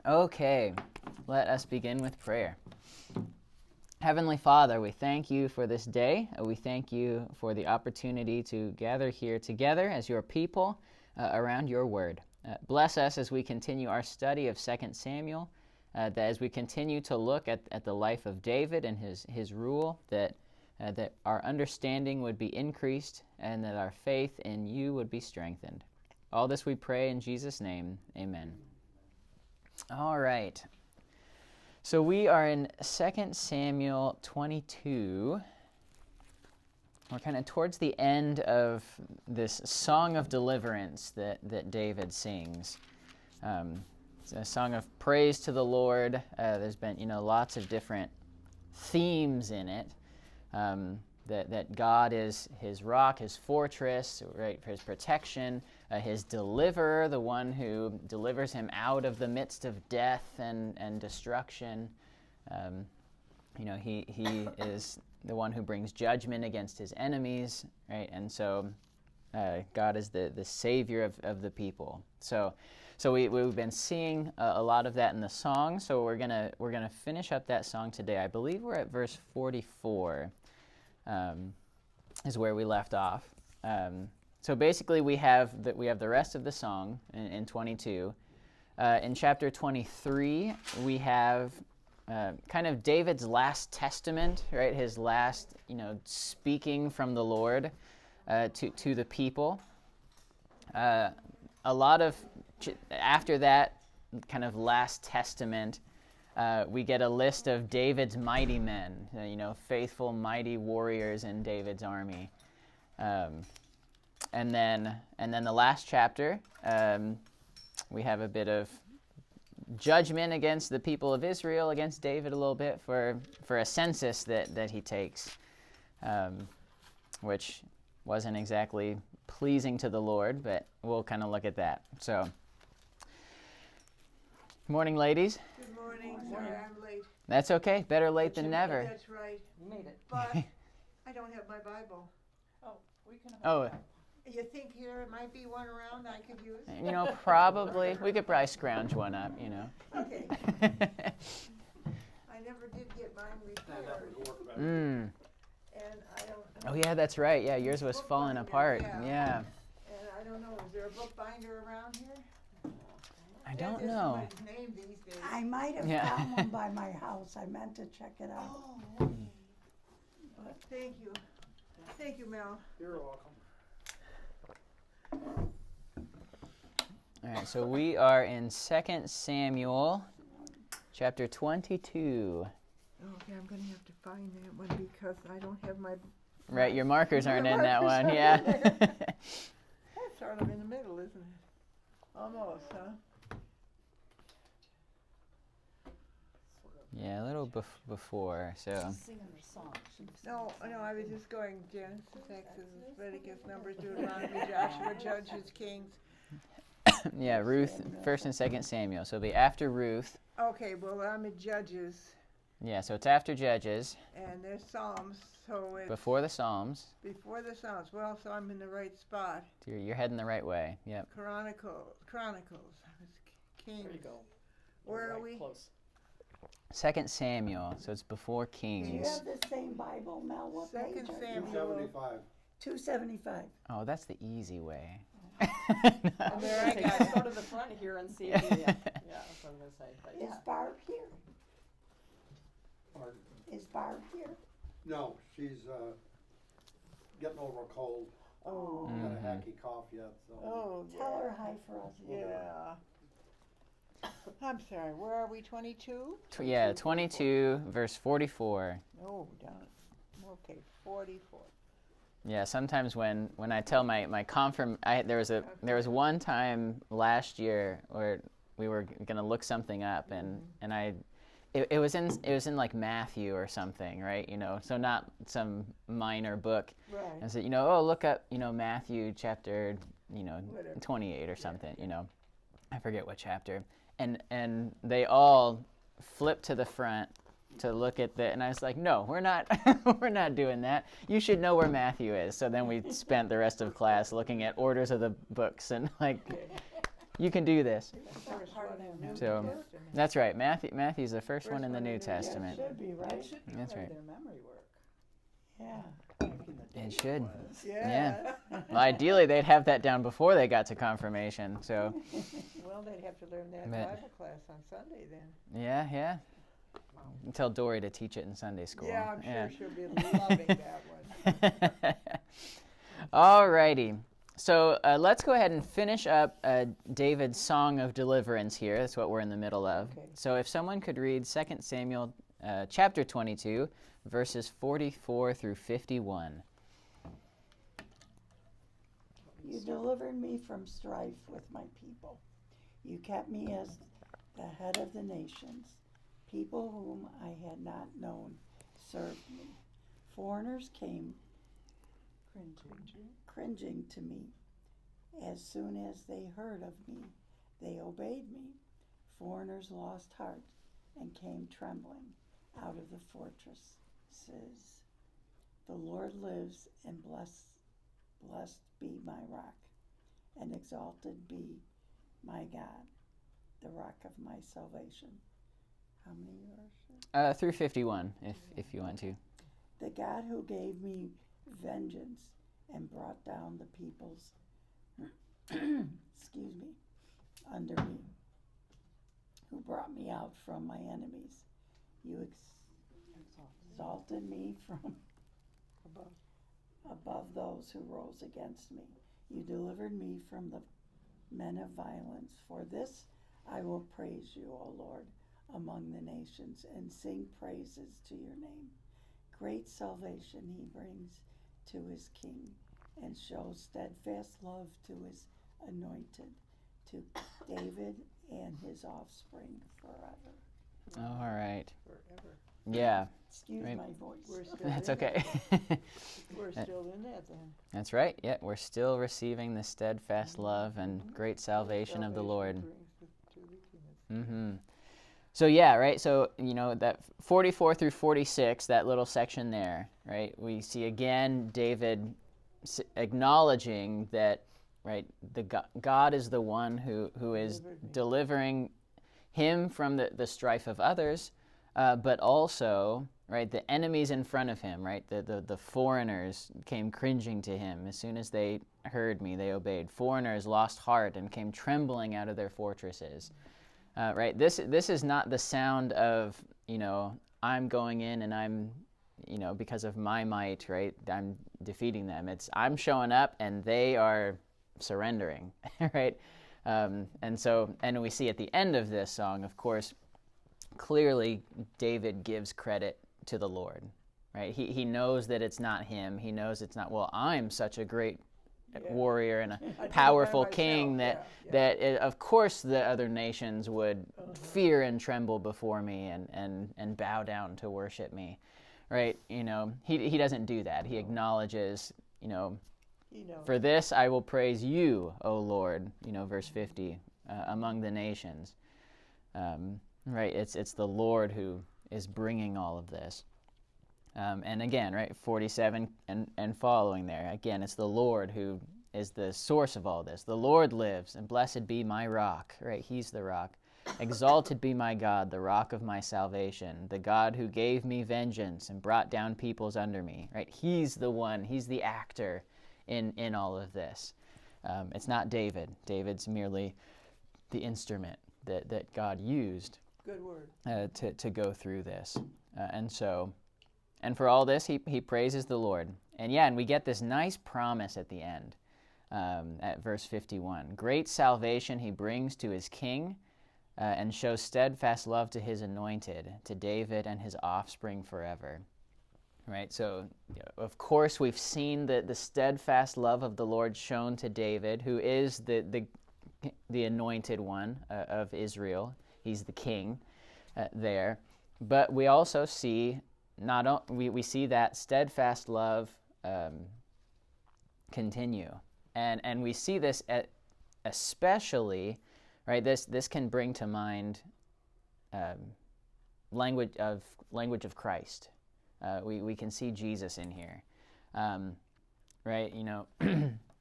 Okay, let us begin with prayer. Heavenly Father, we thank you for this day. We thank you for the opportunity to gather here together as your people around your word. Bless us as we continue our study of 2 Samuel, that as we continue to look at the life of David and his rule, that our understanding would be increased and that our faith in you would be strengthened. All this we pray in Jesus' name. Amen. All right. So we are in 2 Samuel 22. We're kind of towards the end of this song of deliverance that David sings. It's a song of praise to the Lord. There's been, lots of different themes in it. That God is his rock, his fortress, right, his protection, his deliverer, the one who delivers him out of the midst of death and destruction. He is the one who brings judgment against his enemies, right? And so God is the savior of the people. So we've been seeing a lot of that in the song. So we're gonna finish up that song today. I believe we're at verse 44. Is where we left off. So basically we have the rest of the song in 22. In chapter 23, we have kind of David's last testament, right? His last, speaking from the Lord to the people. A lot of, after that kind of last testament, we get a list of David's mighty men, faithful, mighty warriors in David's army. And then the last chapter, we have a bit of judgment against the people of Israel, against David a little bit for a census that he takes, which wasn't exactly pleasing to the Lord, but we'll kind of look at that. So, morning, ladies. Good morning. Sorry, I'm late. That's okay. Better late than never. That's right. You made it. But I don't have my Bible. Oh, we can have Oh, You think there might be one around I could use? probably. We could probably scrounge one up, Okay. I never did get mine repaired. Mm. And I don't Oh, yeah, that's right. Yeah, yours was falling Bookbinder, apart. yeah. Yeah. And I don't know, is there a bookbinder around here? I don't There's know. somebody's name these days. I might have Yeah. found one by my house. I meant to check it out. Oh, okay. But thank you. Thank you, Mel. You're welcome. All right, so we are in 2 Samuel chapter 22. Okay, I'm going to have to find that one because I don't have my... Right, your markers aren't in that markers one. aren't Yeah. That's sort of in the middle, isn't it? Almost, huh? Yeah, a little before, so. She's singing the song. No, I was just going Genesis, Exodus, Leviticus, Numbers, Deuteronomy, Joshua, Judges, Kings. Yeah, Ruth, 1st and 2nd Samuel. So it'll be after Ruth. Okay, well, I'm in Judges, Yeah, so it's after Judges, and there's Psalms, so it's before the Psalms. before the Psalms. Well, so I'm in the right spot. You're heading the right way. Yep. Chronicles, Kings. There you go. Where are Right, we? Close. 2nd Samuel, so it's before Do you Kings. have the same Bible, Mel? What page Second are you Samuel. on? 275. 275. Oh, that's the easy way. I'm There I gonna got say, go to the front here and see. Yeah, that's what I'm gonna say. But Is yeah. Barb here? Pardon? Is Barb here? No, she's getting over a cold. Oh, Got a Mhm. hacky cough yet, so. oh, Tell her hi for us. yeah. I'm sorry, where are we, 22? Yeah, 22, verse 44. Oh, down. Okay, 44. Yeah, sometimes when I tell my there was one time last year where we were gonna look something up and it was in like Matthew or something, right? So not some minor book. Right. And so look up Matthew chapter Whatever. 28 or something. I forget what chapter. And they all flipped to the front to look at and I was like, no, we're not we're not doing that. You should know where Matthew is. So then we spent the rest of class looking at orders of the books and like You can do this. First one in the New So, Testament. That's right. Matthew's the first one in the New Yeah, Testament. it should be, It right? should be That's part right. of their memory work. Yeah. Back in the day It should. was. Yeah. Well, ideally, they'd have that down before they got to confirmation. So, Well, they'd have to learn that in But- Bible class on Sunday then. yeah. Tell Dory to teach it in Sunday school. Yeah, I'm sure she'll be loving that one. Alrighty. So let's go ahead and finish up David's song of deliverance here. That's what we're in the middle of. Okay. So if someone could read 2 Samuel chapter 22, verses 44 through 51. You delivered me from strife with my people. You kept me as the head of the nations. People whom I had not known served me. Foreigners came cringing to me. As soon as they heard of me, they obeyed me. Foreigners lost heart and came trembling out of the fortresses. The Lord lives, and blessed be my rock, and exalted be my God, the rock of my salvation. How many verses? Through 51, if you want to. The God who gave me vengeance and brought down the peoples, excuse me, under me, who brought me out from my enemies. You exalted me from above those who rose against me. You delivered me from the men of violence. For this I will praise you, O Lord, among the nations, and sing praises to your name. Great salvation he brings to his king, and shows steadfast love to his anointed, to David and his offspring forever. All right. Forever. Yeah, Excuse Right. my voice. We're still that's in okay. that. We're still in that then. That's right. Yeah, we're still receiving the steadfast love and great salvation of the Lord. Brings to the king. Mm-hmm. So yeah, right. So that 44 through 46, that little section there, right? We see again David acknowledging that, right? God is the one who is delivering him from the strife of others, but also, right, the enemies in front of him, right? The foreigners came cringing to him. As soon as they heard me, they obeyed. Foreigners lost heart and came trembling out of their fortresses. Right? This is not the sound of, I'm going in and I'm, because of my might, right? I'm defeating them. It's I'm showing up and they are surrendering, right? And we see at the end of this song, of course, clearly David gives credit to the Lord, right? He knows that it's not him. He knows it's not, well, I'm such a great warrior and a powerful king that of course the other nations would fear and tremble before me and bow down to worship me, right? He doesn't do that. He acknowledges, for this I will praise you, O Lord, verse 50, among the nations. Right, it's the Lord who is bringing all of this. And again, right, 47 and following there, again, it's the Lord who is the source of all this. The Lord lives, and blessed be my rock, right? He's the rock. Exalted be my God, the rock of my salvation, the God who gave me vengeance and brought down peoples under me, right? He's the one, he's the actor in all of this. It's not David. David's merely the instrument that God used. Good word. To go through this. And for all this, he praises the Lord. And we get this nice promise at the end, at verse 51. Great salvation he brings to his king, and shows steadfast love to his anointed, to David and his offspring forever. Right? So, of course, we've seen the steadfast love of the Lord shown to David, who is the anointed one of Israel. He's the king there. But we also see we see that steadfast love continue, and we see this especially, right? This can bring to mind language of Christ. We can see Jesus in here, right?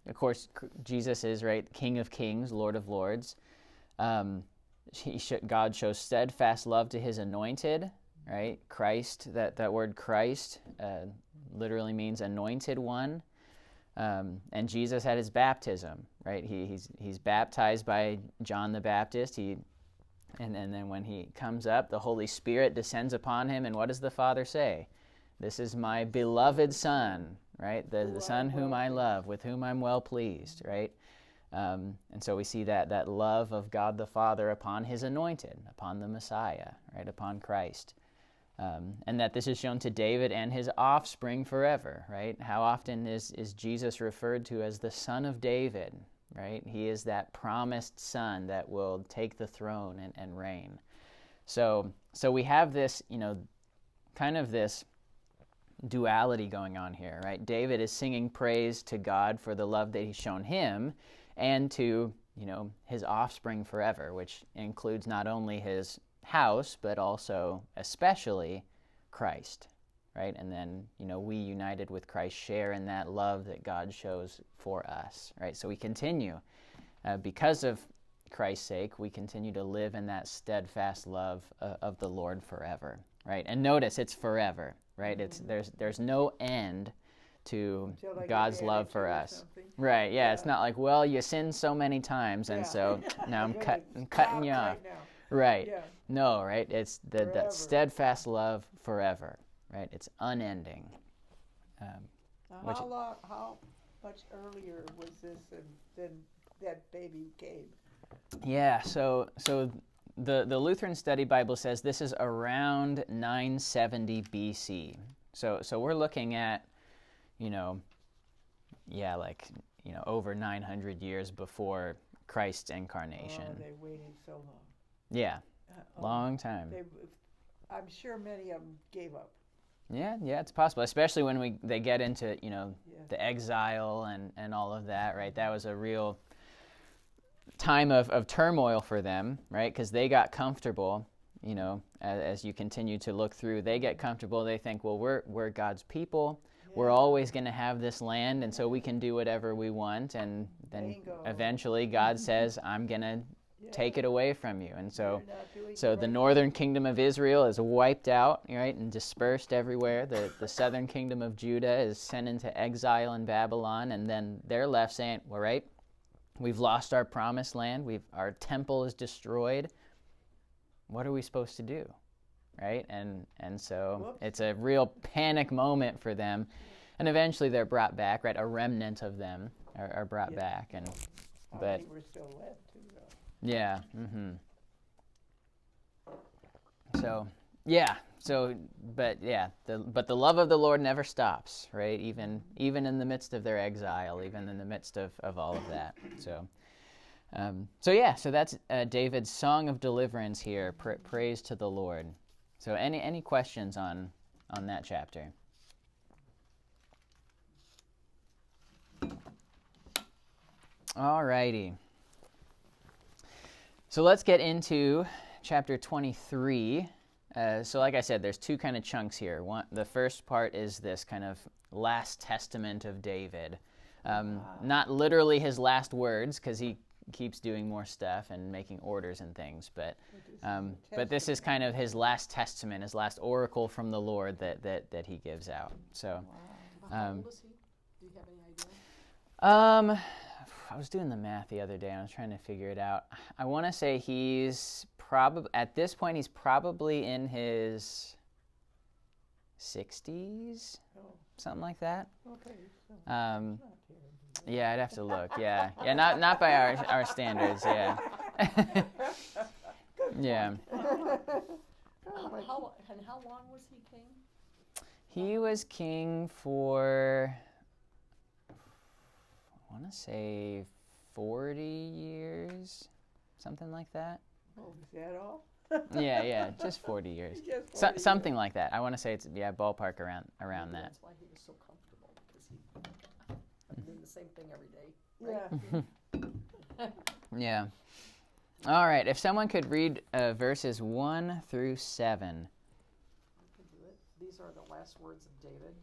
of course, Jesus is, right, King of Kings, Lord of Lords. God shows steadfast love to his anointed, right? Christ, that word Christ literally means anointed one. And Jesus had his baptism, right? He's baptized by John the Baptist. And then when he comes up, the Holy Spirit descends upon him. And what does the Father say? This is my beloved Son, right? The Son whom I love, with whom I'm well pleased, right? And so we see that love of God the Father upon his anointed, upon the Messiah, right? Upon Christ. And that this is shown to David and his offspring forever, right? How often is Jesus referred to as the Son of David, right? He is that promised son that will take the throne and reign. So we have this, kind of this duality going on here, right? David is singing praise to God for the love that he's shown him and to, his offspring forever, which includes not only his house, but also especially Christ, right? And then, we united with Christ share in that love that God shows for us, right? So we continue, because of Christ's sake, we continue to live in that steadfast love of the Lord forever, right? And notice it's forever, right? There's no end to God's love for us. Right, yeah, it's not like, well, you sinned so many times, and so now I'm cutting you off. Right. Yeah. No, right? It's that steadfast love forever, right? It's unending. How much earlier was this than that baby came? Yeah, so the Lutheran Study Bible says this is around 970 BC. So we're looking at, over 900 years before Christ's incarnation. Oh, they waited so long. Yeah, long time. I'm sure many of them gave up. Yeah, it's possible, especially when they get into, the exile and all of that, right? That was a real time of turmoil for them, right? Because they got comfortable, as you continue to look through, they get comfortable. They think, well, we're God's people. Yeah. We're always going to have this land, and so we can do whatever we want. And then eventually God says, I'm going to take it away from you. And so the northern kingdom of Israel is wiped out, right, and dispersed everywhere. The southern kingdom of Judah is sent into exile in Babylon, and then they're left saying, well, right, we've lost our promised land. Our temple is destroyed. What are we supposed to do, right? And so it's a real panic moment for them. And eventually they're brought back, right? A remnant of them are brought back. But we're still left too, though. Yeah. Mm-hmm. But the love of the Lord never stops, right? Even in the midst of their exile, even in the midst of all of that. So that's David's song of deliverance here. Praise to the Lord. So any questions on that chapter? All righty. So let's get into chapter 23. So like I said, there's two kind of chunks here. The first part is this kind of last testament of David. Not literally his last words, because he keeps doing more stuff and making orders and things, but this is kind of his last testament, his last oracle from the Lord that he gives out. So, how old is he? Do you have any idea? I was doing the math the other day, and I was trying to figure it out. I want to say he's at this point, he's probably in his 60s, something like that. Okay. Yeah, I'd have to look. Yeah, not by our standards. Yeah. Yeah. How long was he king? He was king for, I want to say 40 years, something like that. Oh, is that all? Yeah, just 40 years. Just 40 something like that. I want to say it's, ballpark around that. That's why he was so comfortable, because he did the same thing every day. Right? Yeah. Yeah. All right, if someone could read verses 1 through 7. I can do it. These are the last words of David.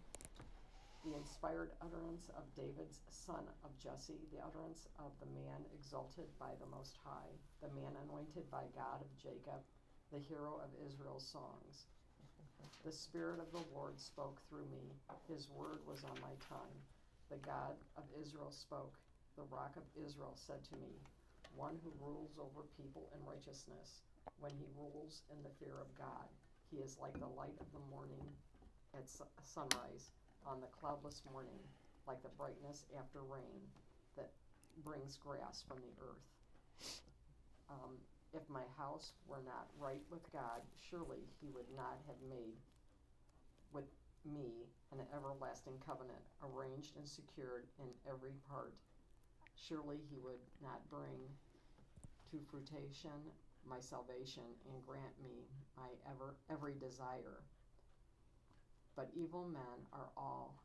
the inspired utterance of David's son of Jesse, the utterance of the man exalted by the Most High, the man anointed by God of Jacob, the hero of Israel's songs. The Spirit of the Lord spoke through me. His word was on my tongue. The God of Israel spoke. The Rock of Israel said to me, one who rules over people in righteousness. When he rules in the fear of God, he is like the light of the morning at sunrise, on the cloudless morning, like the brightness after rain that brings grass from the earth. If my house were not right with God, surely he would not have made with me an everlasting covenant, arranged and secured in every part. Surely he would not bring to fruition my salvation and grant me my every desire. But evil men are all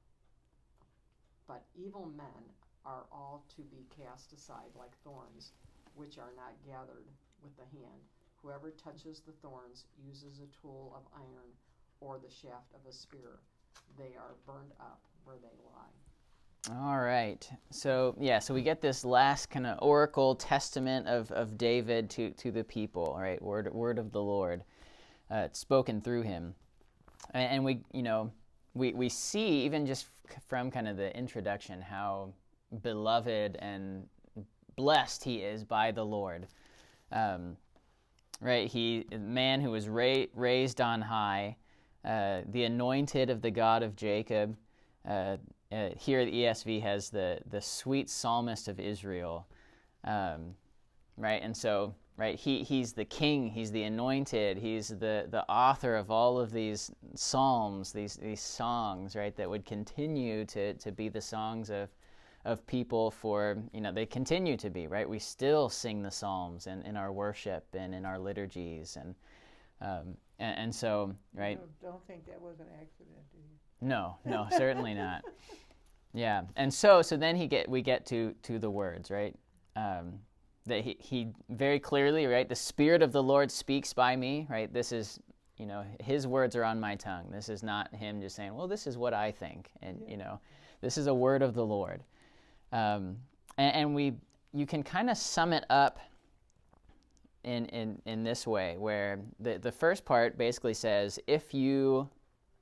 to be cast aside like thorns, which are not gathered with the hand. Whoever touches the thorns uses a tool of iron or the shaft of a spear. They are burned up where they lie. All right. So we get this last kind of oracle testament of David to the people, all right? Word of the Lord, spoken through him. And we see, even just from kind of the introduction, how beloved and blessed he is by the Lord. Right? He, a man who was raised on high, the anointed of the God of Jacob. Here the ESV has the sweet psalmist of Israel. Right? And so, right, he's the king, he's the anointed, he's the author of all of these psalms, these songs, right, that would continue to be the songs of people for, they continue to be, right? We still sing the psalms in our worship and in our liturgies, and so, right? Don't think that was an accident, do you? No, certainly not. Yeah, and so then we get to the words, right? That he very clearly, right, the Spirit of the Lord speaks by me, right? This is, his words are on my tongue. This is not him just saying, well, this is what I think. And, this is a word of the Lord. And you can kind of sum it up in this way, where the first part basically says, if you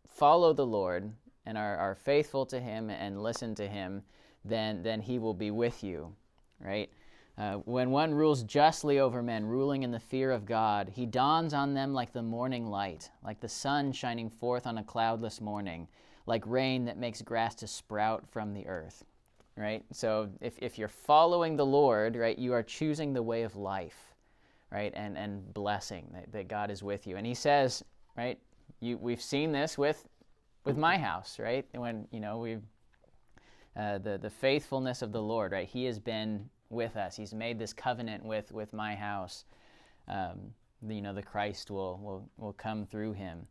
follow the Lord and are faithful to him and listen to him, then he will be with you, right? When one rules justly over men, ruling in the fear of God, he dawns on them like the morning light, like the sun shining forth on a cloudless morning, like rain that makes grass to sprout from the earth, right? So if you're following the Lord, right, you are choosing the way of life, right, and blessing, that God is with you. And he says, right, we've seen this with my house, right? When, we've the faithfulness of the Lord, right? He has been with us. He's made this covenant with my house. The Christ will come through him.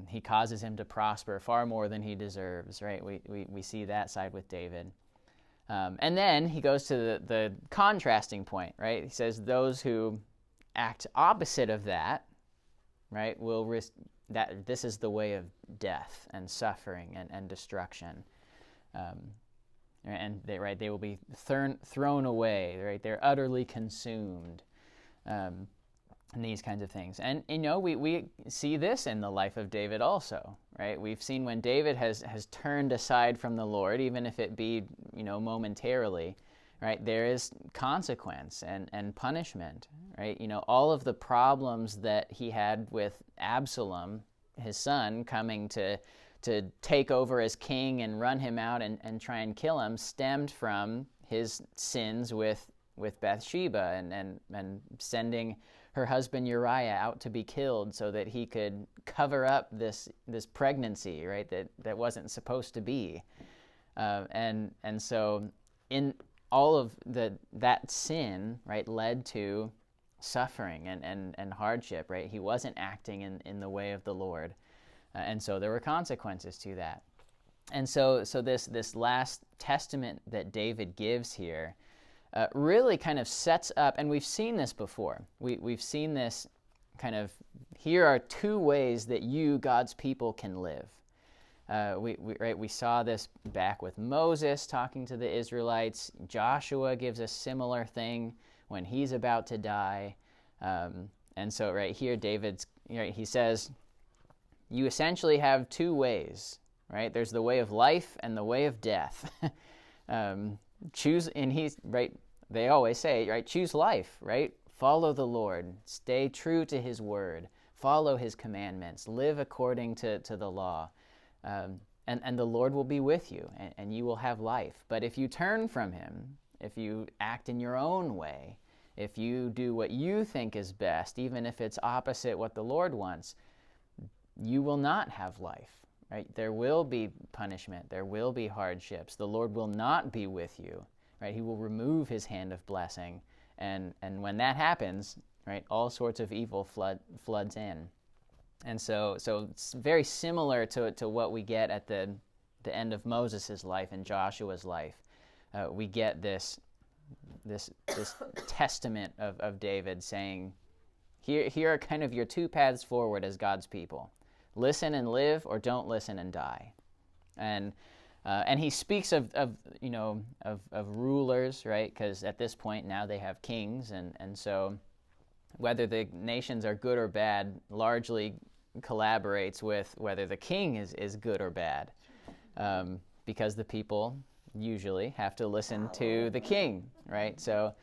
He causes him to prosper far more than he deserves, right? We see that side with David. And then he goes to the contrasting point, right? He says those who act opposite of that, right, will risk that. This is the way of death and suffering and destruction. And they will be thrown away, right? They're utterly consumed, and these kinds of things. And we see this in the life of David also, right? We've seen when David has turned aside from the Lord, even if it be momentarily, right? There is consequence and punishment, right? All of the problems that he had with Absalom, his son, coming to take over as king and run him out and try and kill him, stemmed from his sins with Bathsheba and sending her husband Uriah out to be killed so that he could cover up this pregnancy, right, that wasn't supposed to be. And so in all of that sin, right, led to suffering and hardship, right? He wasn't acting in the way of the Lord. And so there were consequences to that. And so this last testament that David gives here really kind of sets up, and we've seen this before. We've seen this kind of, here are two ways that you, God's people, can live. We saw this back with Moses talking to the Israelites. Joshua gives a similar thing when he's about to die. And so right here, he says, you essentially have two ways, right? There's the way of life and the way of death. Choose, and they always say, right, choose life, right? Follow the Lord, stay true to his word, follow his commandments, live according to the law, and the Lord will be with you, and you will have life. But if you turn from him, if you act in your own way, if you do what you think is best, even if it's opposite what the Lord wants, you will not have life. Right? There will be punishment. There will be hardships. The Lord will not be with you. Right? He will remove his hand of blessing. And when that happens, right, all sorts of evil floods in. And so it's very similar to what we get at the end of Moses' life and Joshua's life. We get this testament of David saying, here are kind of your two paths forward as God's people. Listen and live, or don't listen and die. And he speaks of rulers, right? Because at this point now they have kings, and so whether the nations are good or bad largely collaborates with whether the king is good or bad, because the people usually have to listen to the king, right? So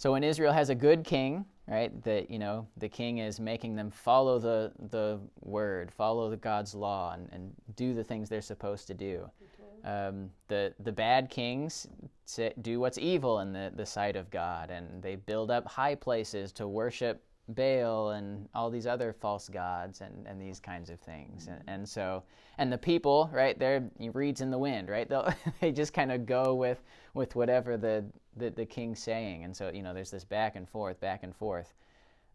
when Israel has a good king, right, the king is making them follow the word, follow the God's law, and do the things they're supposed to do. The bad kings do what's evil in the sight of God, and they build up high places to worship Baal and all these other false gods and these kinds of things. And the people, right, they're reeds in the wind, right? They just kind of go with whatever the king's saying. And so, there's this back and forth.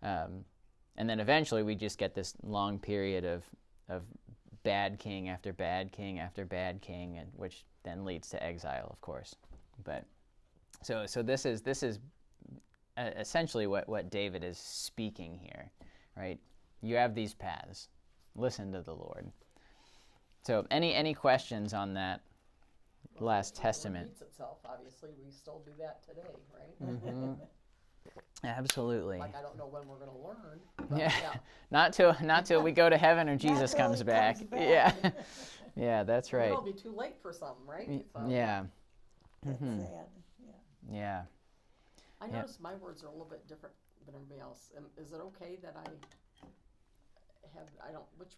And then eventually we just get this long period of bad king after bad king after bad king, and which then leads to exile, of course. But so this is essentially what David is speaking here, right? You have these paths. Listen to the Lord. So any questions on that last testament? It repeats itself, obviously. We still do that today, right? Mm-hmm. Absolutely. Like, I don't know when we're going to learn. But Yeah. yeah. Not till we go to heaven or Jesus comes back. Yeah. Yeah, that's right. It'll be too late for some, right? So, yeah. That's Mhm. sad. Yeah. Yeah. I notice my words are a little bit different than everybody else. Is it okay that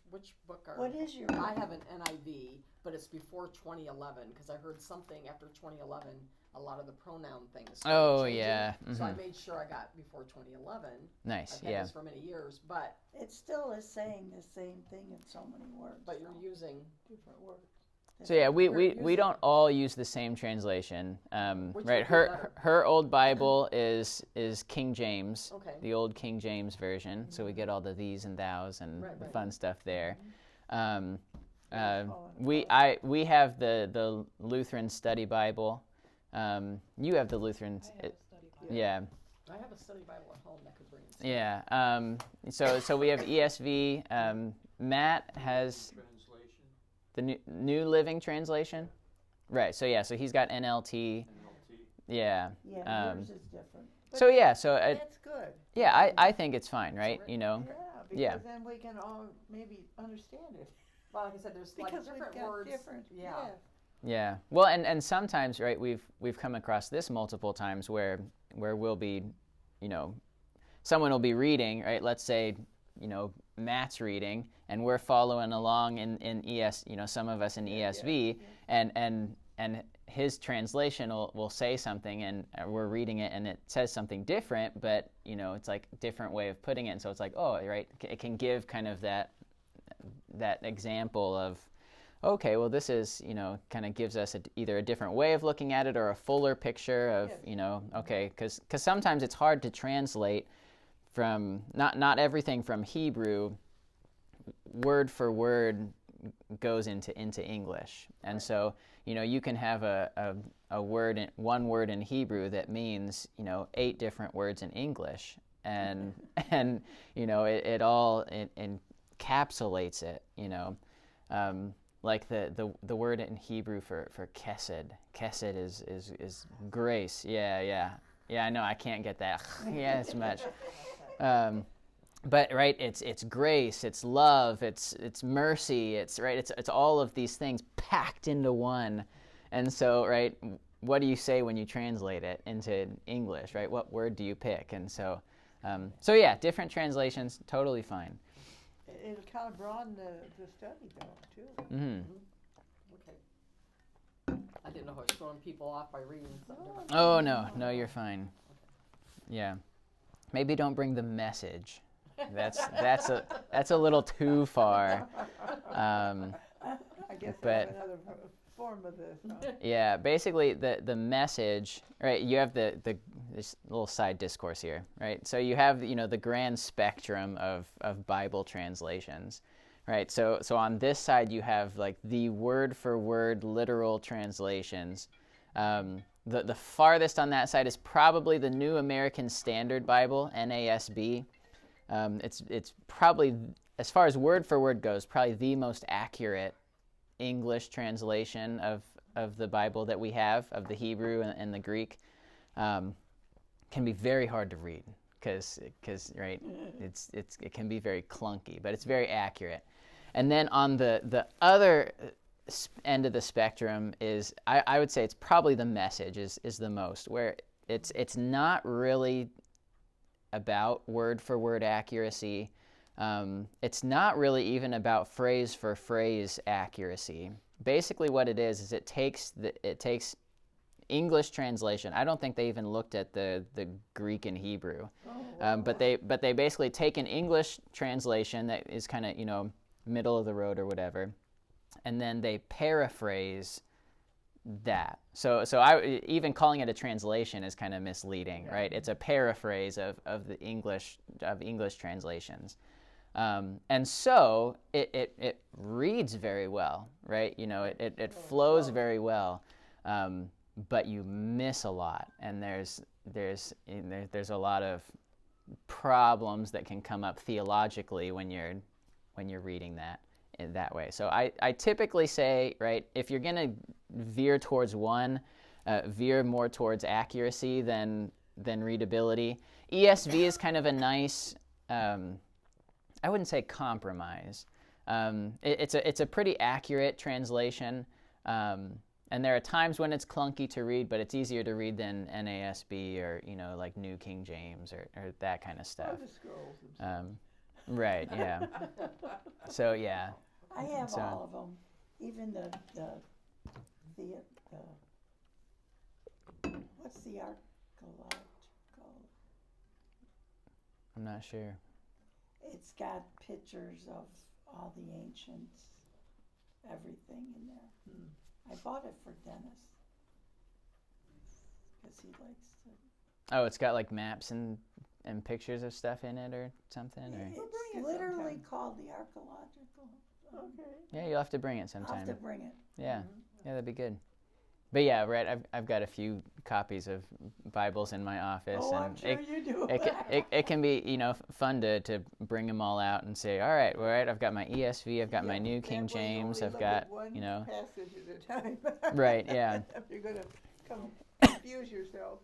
which book are... What is your... I have an NIV, but it's before 2011, because I heard something after 2011, a lot of the pronoun things started changing. Yeah. So I Mhm. made sure I got before 2011. Nice. I've had Yeah. this for many years, but It still is saying the same thing in so many words. you're though. using... different words. So yeah, we using- don't all use the same translation, Which right? would be Her better. her old Bible is King James, Okay. the old King James version. So we get all the these and thous and Right, the right. fun stuff there. Oh, We have the Lutheran Study Bible. You have the Lutheran. Yeah. I have a study Bible at home that could bring it. Yeah. So we have ESV. Matt has the New Living Translation. Right. So he's got NLT. Yeah. Yeah, yours is different. So That's good. yeah, I think it's fine, right? Yeah, because Yeah. then we can all maybe understand it. Well, like I said, there's like Because different we've got words. different, Yeah. Yeah. Well, and sometimes, right, we've come across this multiple times where we'll be, someone will be reading, right? Let's say, Matt's reading, and we're following along in some of us in ESV, and his translation will say something, and we're reading it, and it says something different, but it's like a different way of putting it, and so it's like, oh, right, it can give kind of that example of, okay, well, this is, kind of gives us either a different way of looking at it or a fuller picture of, okay, because sometimes it's hard to translate from, not everything from Hebrew, word for word goes into English. And so, you can have a word, one word in Hebrew that means, 8 different words in English. And it all encapsulates it, like the word in Hebrew for kesed. Kesed is grace. Yeah. I know I can't get that. Yeah, as much. But right, it's grace, it's love, it's mercy, it's all of these things packed into one. And so, right, what do you say when you translate it into English, right? What word do you pick? And so yeah, different translations, totally fine. It'll kind of broaden the study, though, too. Mm-hmm. Okay. I didn't know if I was throwing people off by reading something different. Oh, no, you're fine. Yeah. Maybe don't bring the message. That's a little too far. I guess but that's another form of this. Huh? Yeah, basically the message, right? You have this little side discourse here, right? So you have the grand spectrum of Bible translations, right? So on this side you have like the word for word literal translations. The farthest on that side is probably the New American Standard Bible, NASB. It's probably, as far as word for word goes, probably the most accurate English translation of the Bible that we have, of the Hebrew and the Greek. Can be very hard to read because right, it can be very clunky, but it's very accurate. And then on the other end of the spectrum is, I would say it's probably the Message is the most, where it's not really about word for word accuracy. It's not really even about phrase for phrase accuracy. Basically what it is it takes English translation. I don't think they even looked at the Greek and Hebrew. But they basically take an English translation that is kind of, middle of the road or whatever, and then they paraphrase that. So I even calling it a translation is kind of misleading, right? It's a paraphrase of the English translations. And so it reads very well, right? It flows very well, but you miss a lot, and there's a lot of problems that can come up theologically when you're reading that in that way. So I typically say, right, if you're going to veer towards one, veer more towards accuracy than readability. ESV is kind of a nice, I wouldn't say compromise. It's a pretty accurate translation, and there are times when it's clunky to read, but it's easier to read than NASB or like New King James or that kind of stuff. Or the scrolls themselves. Right. Yeah. So yeah. I have all of them, even the what's the archaeological? I'm not sure. It's got pictures of all the ancients, everything in there. I bought it for Dennis because he likes to. Oh, it's got like maps and pictures of stuff in it or something? Or? It's literally called the archaeological. Okay. Yeah, you'll have to bring it sometime. I'll have to bring it. Yeah, yeah, that'd be good. But yeah, right, I've got a few copies of Bibles in my office. Oh, and I'm sure you do. it can be, fun to bring them all out and say, all right, I've got my ESV, I've got my New King James, I've got, one passage at a time. Right, yeah. You're going to confuse yourself.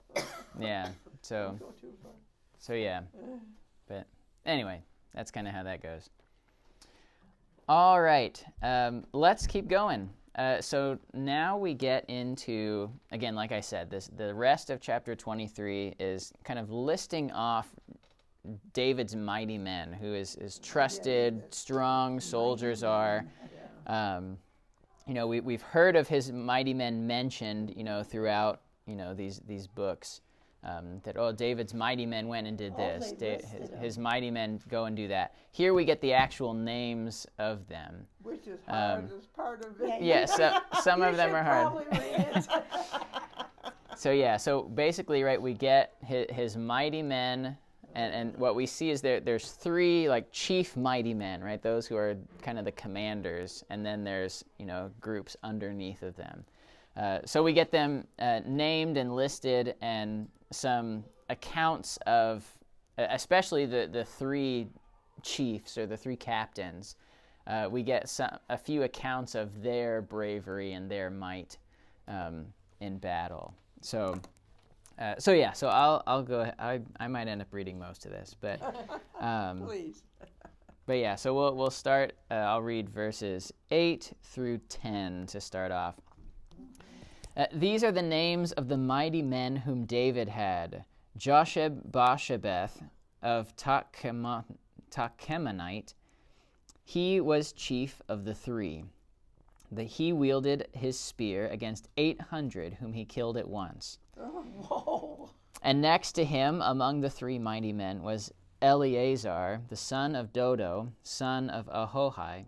Yeah, so, Don't go too far. so yeah. But anyway, that's kind of how that goes. All right, let's keep going. So now we get into, again, like I said, the rest of chapter 23 is kind of listing off David's mighty men, who his trusted, strong soldiers are. We've heard of his mighty men mentioned, throughout, these books. That David's mighty men went and did this. His mighty men go and do that. Here we get the actual names of them. Which is hard as part of it. Yeah, so some of them are hard. So basically, right, we get his mighty men, and what we see is there's three like chief mighty men, right? Those who are kind of the commanders, and then there's groups underneath of them. So we get them named and listed, and some accounts of, especially the three chiefs or the three captains, we get a few accounts of their bravery and their might in battle. So I'll go. I might end up reading most of this, but Please. but yeah. So we'll start. I'll read verses 8 through 10 to start off. These are the names of the mighty men whom David had: Josheb-Basshebeth of Tachchemonite. He was chief of the three. He wielded his spear against 800 whom he killed at once. Oh, whoa. And next to him among the three mighty men was Eleazar, the son of Dodo, son of Ahohai.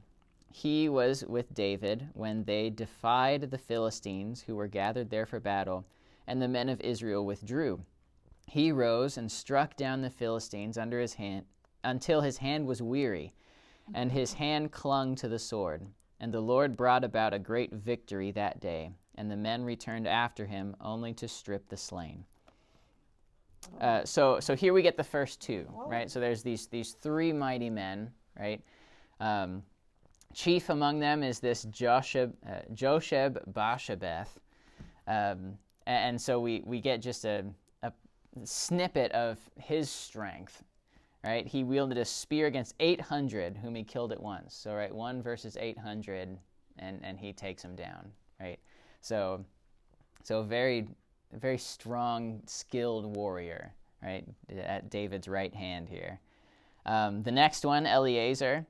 He was with David when they defied the Philistines who were gathered there for battle, and the men of Israel withdrew. He rose and struck down the Philistines under his hand until his hand was weary, and his hand clung to the sword. And the Lord brought about a great victory that day, and the men returned after him only to strip the slain. So here we get the first two, right? So there's these three mighty men, right? Chief among them is this Josheb-Basshebeth. And so we get just a snippet of his strength, right? He wielded a spear against 800 whom he killed at once. So, right, 1 versus 800, and he takes them down, right? So very, very strong, skilled warrior, right, at David's right hand here. The next one, Eleazar,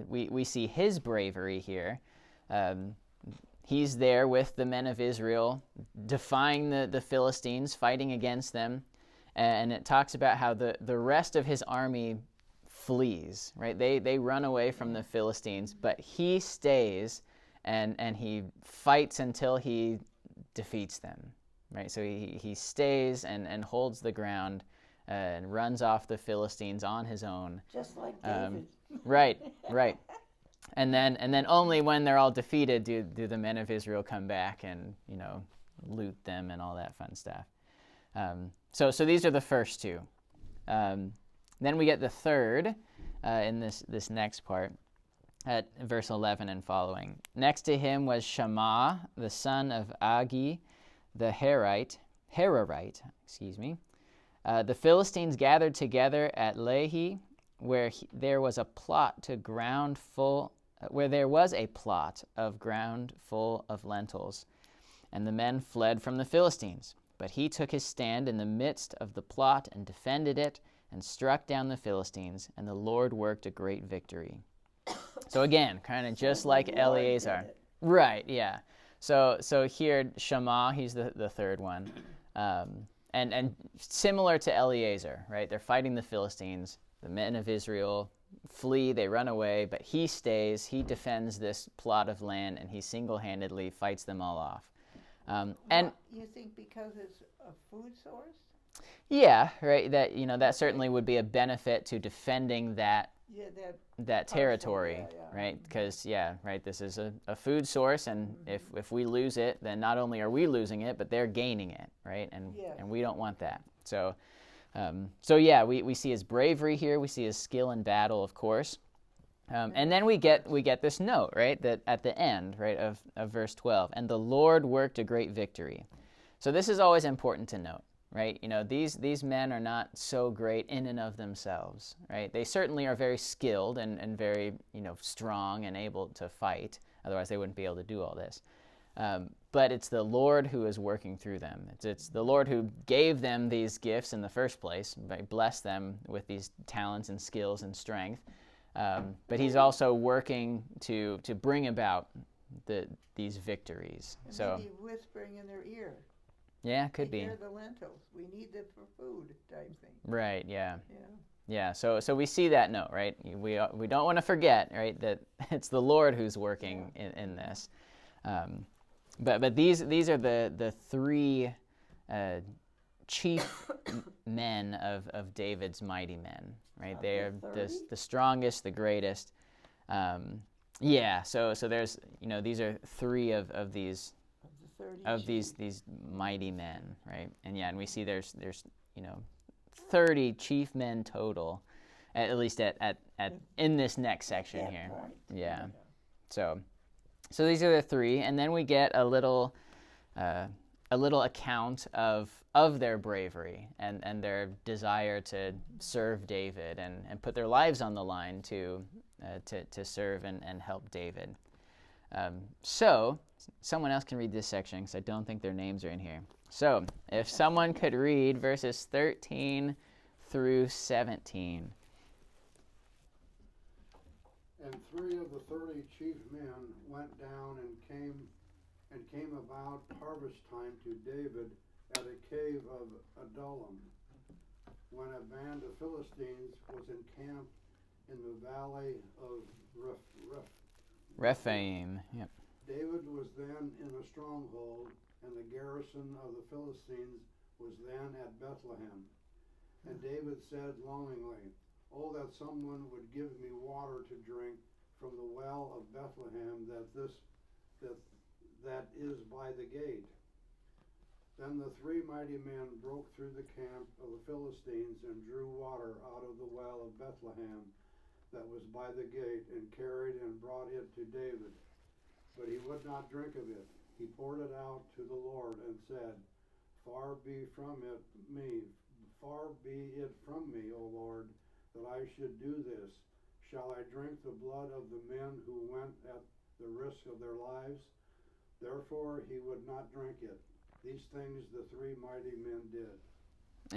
we see his bravery here. He's there with the men of Israel, defying the Philistines, fighting against them. And it talks about how the rest of his army flees, right? They run away from the Philistines, but he stays and he fights until he defeats them, right? So he stays and holds the ground and runs off the Philistines on his own. Just like David. Right. And then only when they're all defeated do the men of Israel come back and, loot them and all that fun stuff. So these are the first two. Then we get the third in this next part at verse 11 and following. Next to him was Shammah, the son of Agi, the Hararite. The Philistines gathered together at Lehi, where there was a plot of ground full of lentils, and the men fled from the Philistines. But he took his stand in the midst of the plot and defended it and struck down the Philistines, and the Lord worked a great victory. So again, kind of just like Eleazar. Right, yeah. So here, Shammah, he's the third one. And similar to Eleazar, right? They're fighting the Philistines. The men of Israel flee, they run away, but he stays, he defends this plot of land, and he single-handedly fights them all off. And you think because it's a food source? Yeah, right. That certainly would be a benefit to defending that territory, right? Because this is a food source, and if we lose it, then not only are we losing it, but they're gaining it, right? And we don't want that. So we see his bravery here. We see his skill in battle, of course. And then we get this note, right, that at the end, right, of verse 12, and the Lord worked a great victory. So this is always important to note, right? These men are not so great in and of themselves, right? They certainly are very skilled and very, strong and able to fight. Otherwise, they wouldn't be able to do all this. But it's the Lord who is working through them. It's the Lord who gave them these gifts in the first place, blessed them with these talents and skills and strength. But he's also working to bring about these victories. And so maybe whispering in their ear. Yeah, could be. Hear the lentils. We need them for food, type thing. Right. Yeah. Yeah. So we see that note, right? We don't want to forget, right, that it's the Lord who's working in this. But these are the three chief men of David's mighty men, right? They are the strongest, the greatest. So there's these are three of these mighty men, right? And we see there's 30 chief men total, at least at in this next section that here. point. Yeah. So these are the three, and then we get a little account of their bravery and their desire to serve David and put their lives on the line to serve and help David. So someone else can read this section because I don't think their names are in here. So if someone could read verses 13 through 17. And 3 of the 30 chief men went down and came about harvest time to David at a cave of Adullam, when a band of Philistines was encamped in the valley of Rephaim. Yep. David was then in a stronghold, and the garrison of the Philistines was then at Bethlehem. And David said longingly, "Oh, that someone would give me water to drink from the well of Bethlehem, that is by the gate." Then the 3 mighty men broke through the camp of the Philistines and drew water out of the well of Bethlehem that was by the gate, and carried and brought it to David. But he would not drink of it. He poured it out to the Lord and said, Far be it from me, O Lord, that I should do this. Shall I drink the blood of the men who went at the risk of their lives? Therefore he would not drink it. These things the 3 mighty men did.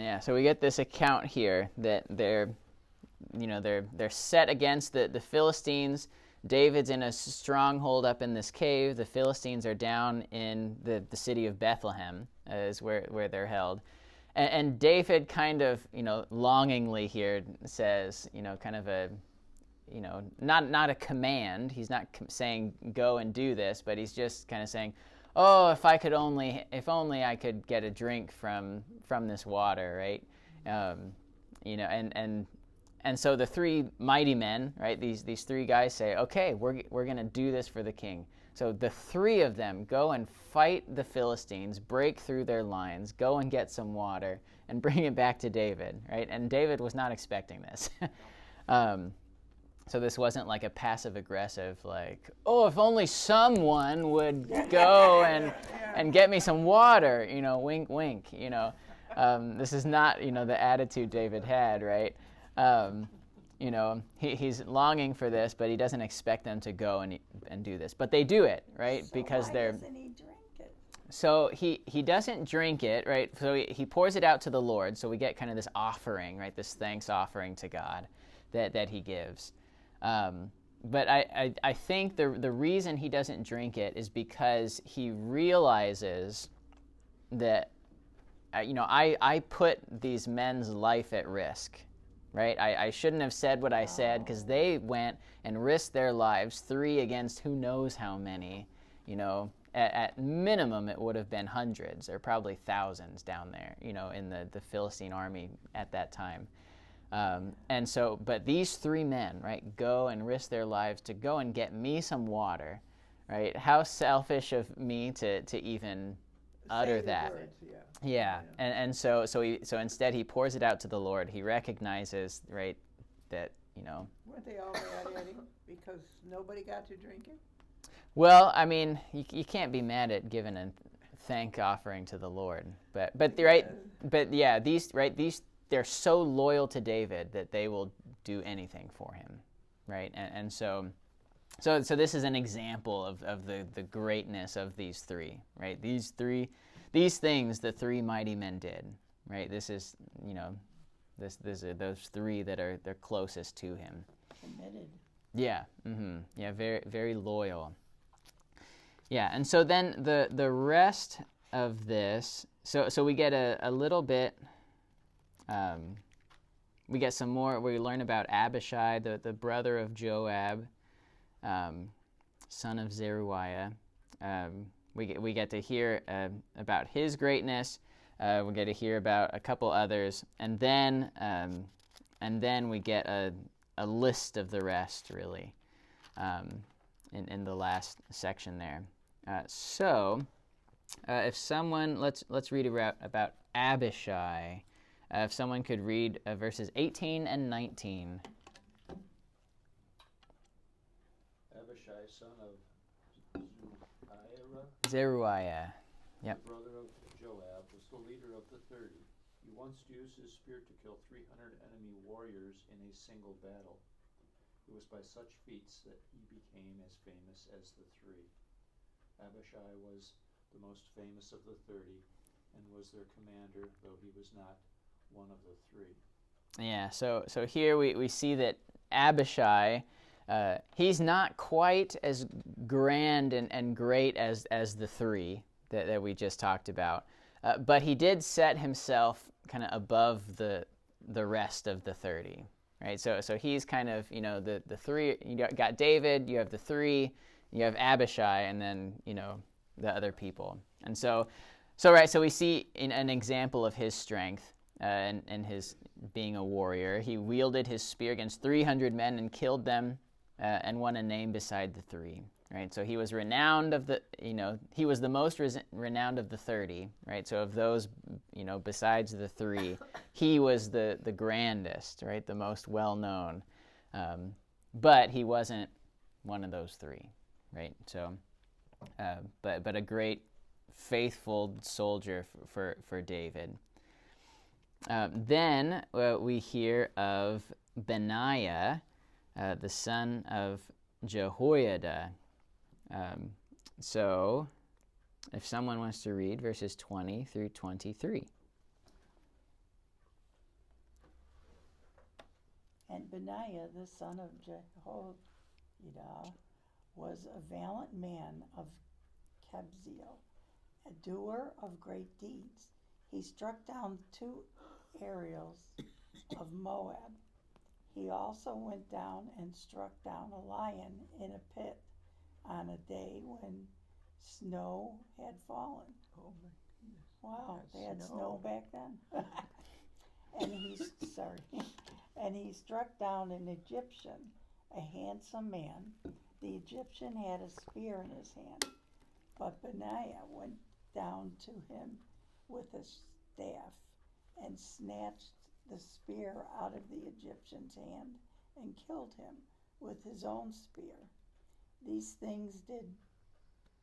Yeah, so we get this account here that they're set against the Philistines. David's in a stronghold up in this cave. The Philistines are down in the city of Bethlehem, is where they're held. And David kind of, longingly here says, kind of a, not a command. He's not saying go and do this, but he's just kind of saying, oh, if only I could get a drink from this water, right? And so the 3 mighty men, right? These 3 guys say, okay, we're going to do this for the king. So the 3 of them go and fight the Philistines, break through their lines, go and get some water, and bring it back to David, right? And David was not expecting this. So this wasn't like a passive-aggressive, like, oh, if only someone would go and get me some water, wink, wink, This is not, the attitude David had, right? He's longing for this, but he doesn't expect them to go and do this. But they do it, right? So because why they're... doesn't he drink it? So he doesn't drink it, right? So he pours it out to the Lord. So we get kind of this offering, right? This thanks offering to God that he gives. But I think the reason he doesn't drink it is because he realizes that, I put these men's life at risk. Right? I shouldn't have said what I said because they went and risked their lives, 3 against who knows how many. At minimum it would have been hundreds or probably thousands down there, in the Philistine army at that time. And so, but these 3 men, right, go and risk their lives to go and get me some water, right? How selfish of me to even utter that. Words, Yeah, and so instead he pours it out to the Lord. He recognizes, right, that, Weren't they all mad at him because nobody got to drink it? Well, I mean, you can't be mad at giving a thank offering to the Lord. But these they're so loyal to David that they will do anything for him, right? And so this is an example of the greatness of these 3, right? These things the 3 mighty men did, right? This is, this are those 3 that are they're closest to him. Committed. Yeah, yeah, very very loyal. Yeah, and so then the rest of this, so we get a little bit. We get some more. We learn about Abishai, the brother of Joab, son of Zeruiah. We get to hear about his greatness. We get to hear about a couple others, and then we get a list of the rest, really, in the last section there. If someone, let's read about Abishai. if someone could read verses 18 and 19. Abishai, son of Zeruiah. Yep. the brother of Joab, was the leader of the 30. He once used his spear to kill 300 enemy warriors in a single battle. It was by such feats that he became as famous as the 3. Abishai was the most famous of the 30 and was their commander, though he was not one of the 3. Yeah, so here we see that Abishai, he's not quite as grand and great as the 3 that we just talked about, but he did set himself kind of above the rest of the 30, right? So he's kind of, the 3, you got David, you have the 3, you have Abishai, and then, the other people. And so we see an example of his strength and his being a warrior. He wielded his spear against 300 men and killed them and won a name beside the 3, right? So he was renowned he was the most renowned of the 30, right? So of those, besides the 3, he was the grandest, right? The most well-known. But he wasn't one of those 3, right? So, but a great faithful soldier for David. Then we hear of Benaiah, the son of Jehoiada. So if someone wants to read verses 20 through 23. And Benaiah, the son of Jehoiada, was a valiant man of Kabzeel, a doer of great deeds. He struck down 2 Ariels of Moab. He also went down and struck down a lion in a pit on a day when snow had fallen. Oh my goodness. Wow, They they had had snow. snow back then. And he struck down an Egyptian, a handsome man. The Egyptian had a spear in his hand, but Benaiah went down to him with a staff and snatched the spear out of the Egyptian's hand and killed him with his own spear. These things did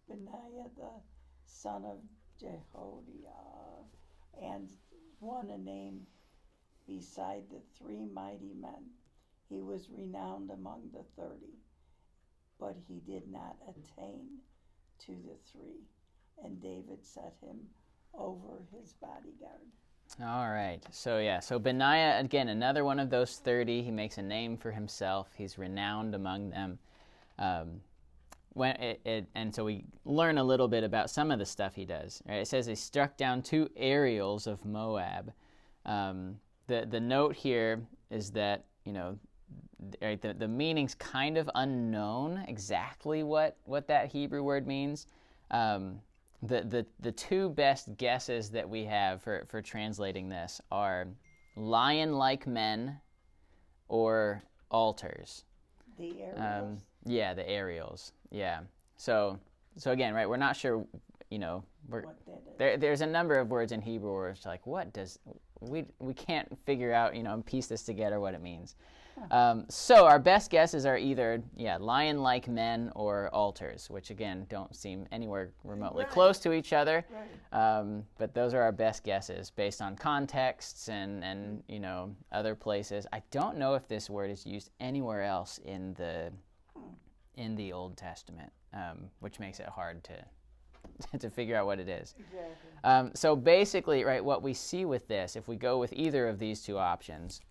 Benaiah the son of Jehoiada, and won a name beside the 3 mighty men. He was renowned among the 30, but he did not attain to the 3. And David set him over his bodyguard. All right. So Benaiah, again, another one of those 30. He makes a name for himself. He's renowned among them. And so we learn a little bit about some of the stuff he does. Right? It says he struck down 2 Ariels of Moab. The note here is that, right, the meaning's kind of unknown exactly what that Hebrew word means. The 2 best guesses that we have for translating this are lion-like men or altars. The Ariels. Yeah, the Ariels. Yeah. So again, right, we're not sure, What that is. there's a number of words in Hebrew where it's like, what does, we can't figure out, and piece this together what it means. So our best guesses are either, lion-like men or altars, which again don't seem anywhere remotely close to each other. Right. But those are our best guesses based on contexts and other places. I don't know if this word is used anywhere else in the Old Testament, which makes it hard to figure out what it is. Exactly. So basically, right, what we see with this, if we go with either of these 2 options,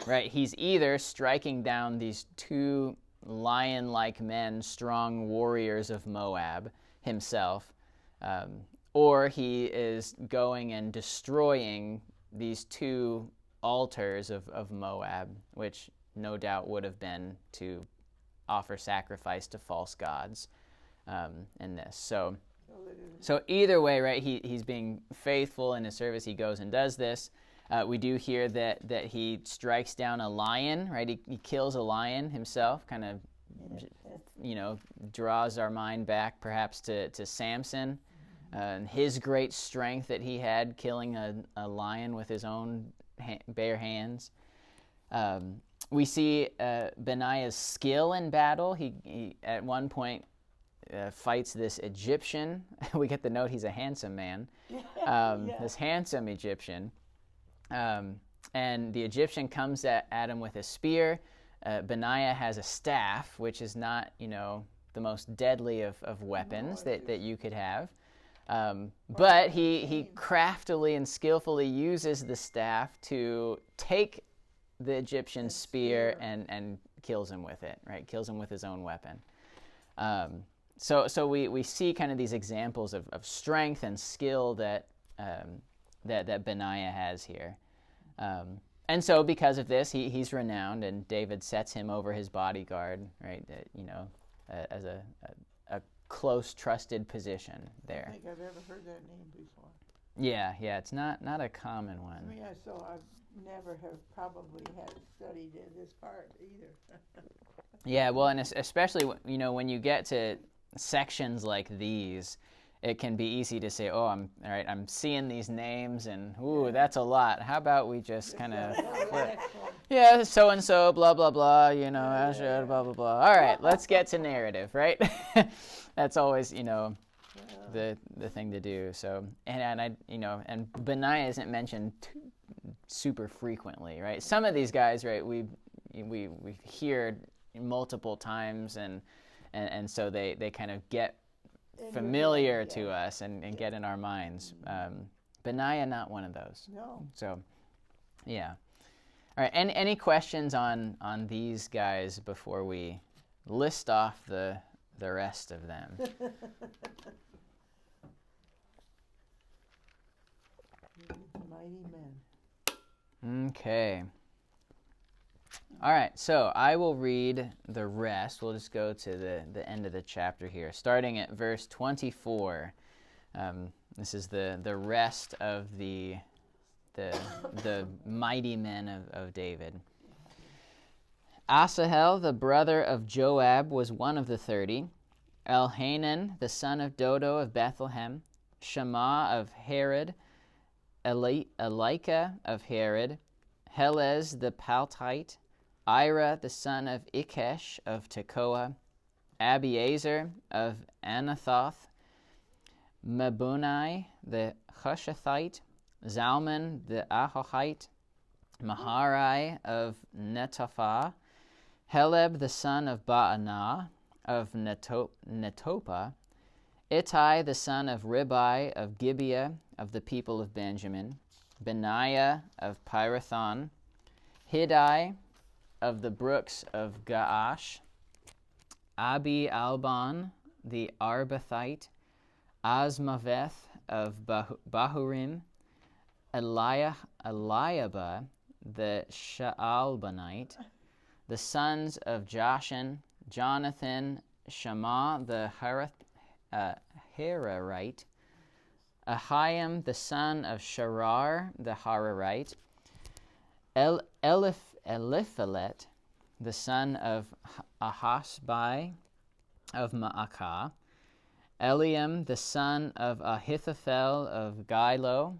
right, he's either striking down these 2 lion-like men, strong warriors of Moab himself, or he is going and destroying these 2 altars of Moab, which no doubt would have been to offer sacrifice to false gods in this. So either way, right, he's being faithful in his service. He goes and does this. We do hear that he strikes down a lion, right? He kills a lion himself, kind of, draws our mind back perhaps to Samson and his great strength that he had, killing a lion with his own bare hands. We see Benaiah's skill in battle. He at one point fights this Egyptian. We get the note he's a handsome man. This handsome Egyptian. And the Egyptian comes at him with a spear. Benaiah has a staff, which is not, the most deadly of weapons that you could have. But he craftily and skillfully uses the staff to take the Egyptian's spear and kills him with it, right? Kills him with his own weapon. So we see kind of these examples of strength and skill that Benaiah has here. And so because of this, he's renowned, and David sets him over his bodyguard, right? As a close, trusted position there. I don't think I've ever heard that name before. Yeah, it's not a common one. I mean, so I've never have probably had studied this part either. Yeah, well, and especially when you get to sections like these, it can be easy to say, "Oh, I'm seeing these names, and ooh, that's a lot. How about we just kind of, so and so, blah blah blah, Asher, blah blah blah. All right, let's get to narrative, right? That's always, the thing to do. So, and Benaiah isn't mentioned super frequently, right? Some of these guys, right, we hear multiple times, and so they kind of get familiar to us and get in our minds. Benaiah, not one of those. No. So, yeah. All right. Any questions on these guys before we list off the rest of them? Mighty men. Okay. All right, so I will read the rest. We'll just go to the end of the chapter here, starting at verse 24. This is the rest of the mighty men of David. Asahel, the brother of Joab, was one of the 30. Elhanan, the son of Dodo of Bethlehem. Shammah of Herod. Elika of Herod. Helez the Paltite. Ira, the son of Ikesh of Tekoa, Abiezer of Anathoth, Mebunai the Hushathite, Zalman the Ahohite, Maharai of Netophah, Heleb the son of Baanah of Netopa, Ittai the son of Ribai of Gibeah of the people of Benjamin, Benaiah of Pirathon, Hiddai of the brooks of Gaash, Abi Alban the Arbathite, Asmaveth of Bahurim, Eliabah the Shaalbanite, the sons of Jashan, Jonathan, Shammah the Hararite, Ahiam the son of Sharar the Hararite, Eliphalet, the son of Ahasbai of Maacah, Eliam, the son of Ahithophel of Gilo,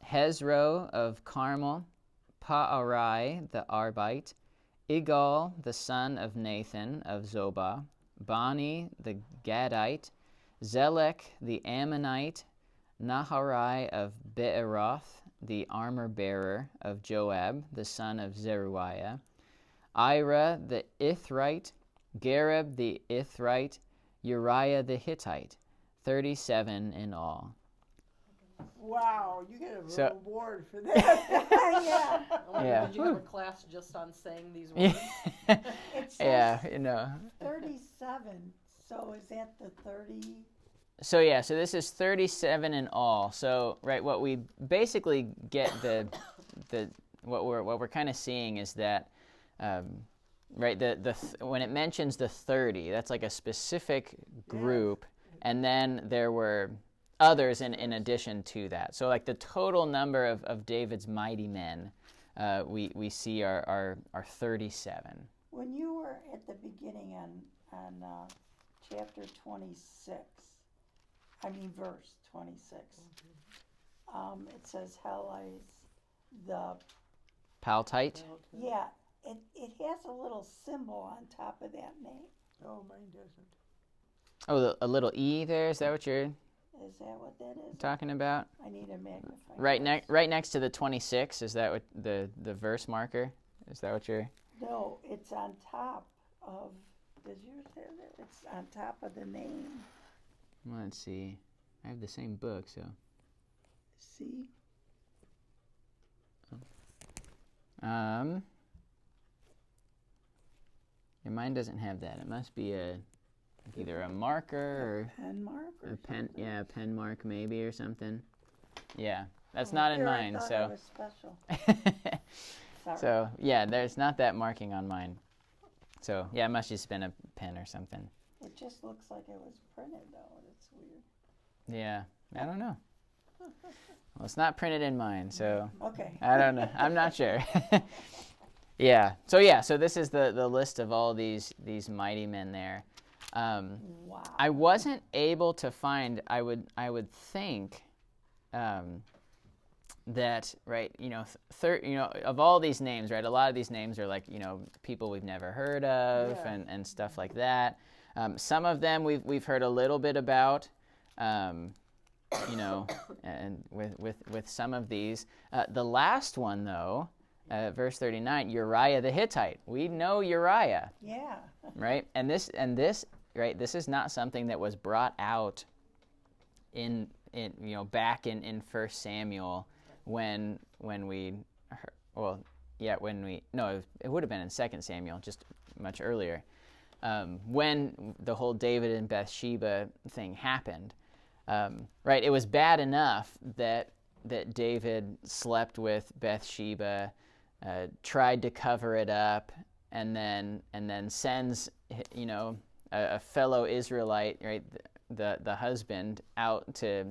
Hezro of Carmel, Paarai the Arbite, Igal, the son of Nathan of Zobah, Bani the Gadite, Zelek the Ammonite, Naharai of Beeroth, the armor-bearer of Joab, the son of Zeruiah, Ira the Ithrite, Gareb the Ithrite, Uriah the Hittite, 37 in all. Wow, you get a reward for that. Yeah. Did you have a class just on saying these words? It says 37, so is that the 30? So this is 37 in all. So what we basically get what we're kind of seeing is that when it mentions the 30, that's like a specific group, and then there were others in addition to that. So like the total number of David's mighty men we see are 37. When you were at the beginning on chapter 26, verse 26. It says Helites, the, Paltite? yeah, it has a little symbol on top of that name. Oh, mine doesn't. Oh, a little E there. Is that what you're Is that what that is? talking about? I need a magnifying Right glass. next to the 26. Is that what the verse marker? Is that what you're? No, it's on top of, does yours have it? It's on top of the name. Let's see. I have the same book, so. See? Yeah, mine doesn't have that. It must be either a marker Pen mark or or a pen. something? Yeah, a pen mark maybe or something. Yeah, that's Oh, not in here, mine. I thought So. it was special. Sorry. So yeah, there's not that marking on mine. So yeah, it must just been a pen or something. It just looks like it was printed though. It's weird. Yeah, I don't know. Well, it's not printed in mine, so Okay. I don't know. I'm not sure. Yeah. So this is the list of all these mighty men there. Wow. I wasn't able to find. I would think that, right, of all these names, right, a lot of these names are like, people we've never heard of, Yeah. and stuff like that. Some of them we've heard a little bit about, and with some of these. The last one, though, verse 39, Uriah the Hittite. We know Uriah, Yeah. right? And this, right, this is not something that was brought out back in 1 Samuel when we it would have been in 2 Samuel, just much earlier, when the whole David and Bathsheba thing happened. Right, it was bad enough that David slept with Bathsheba, tried to cover it up, and then sends a fellow Israelite, right, the husband, out to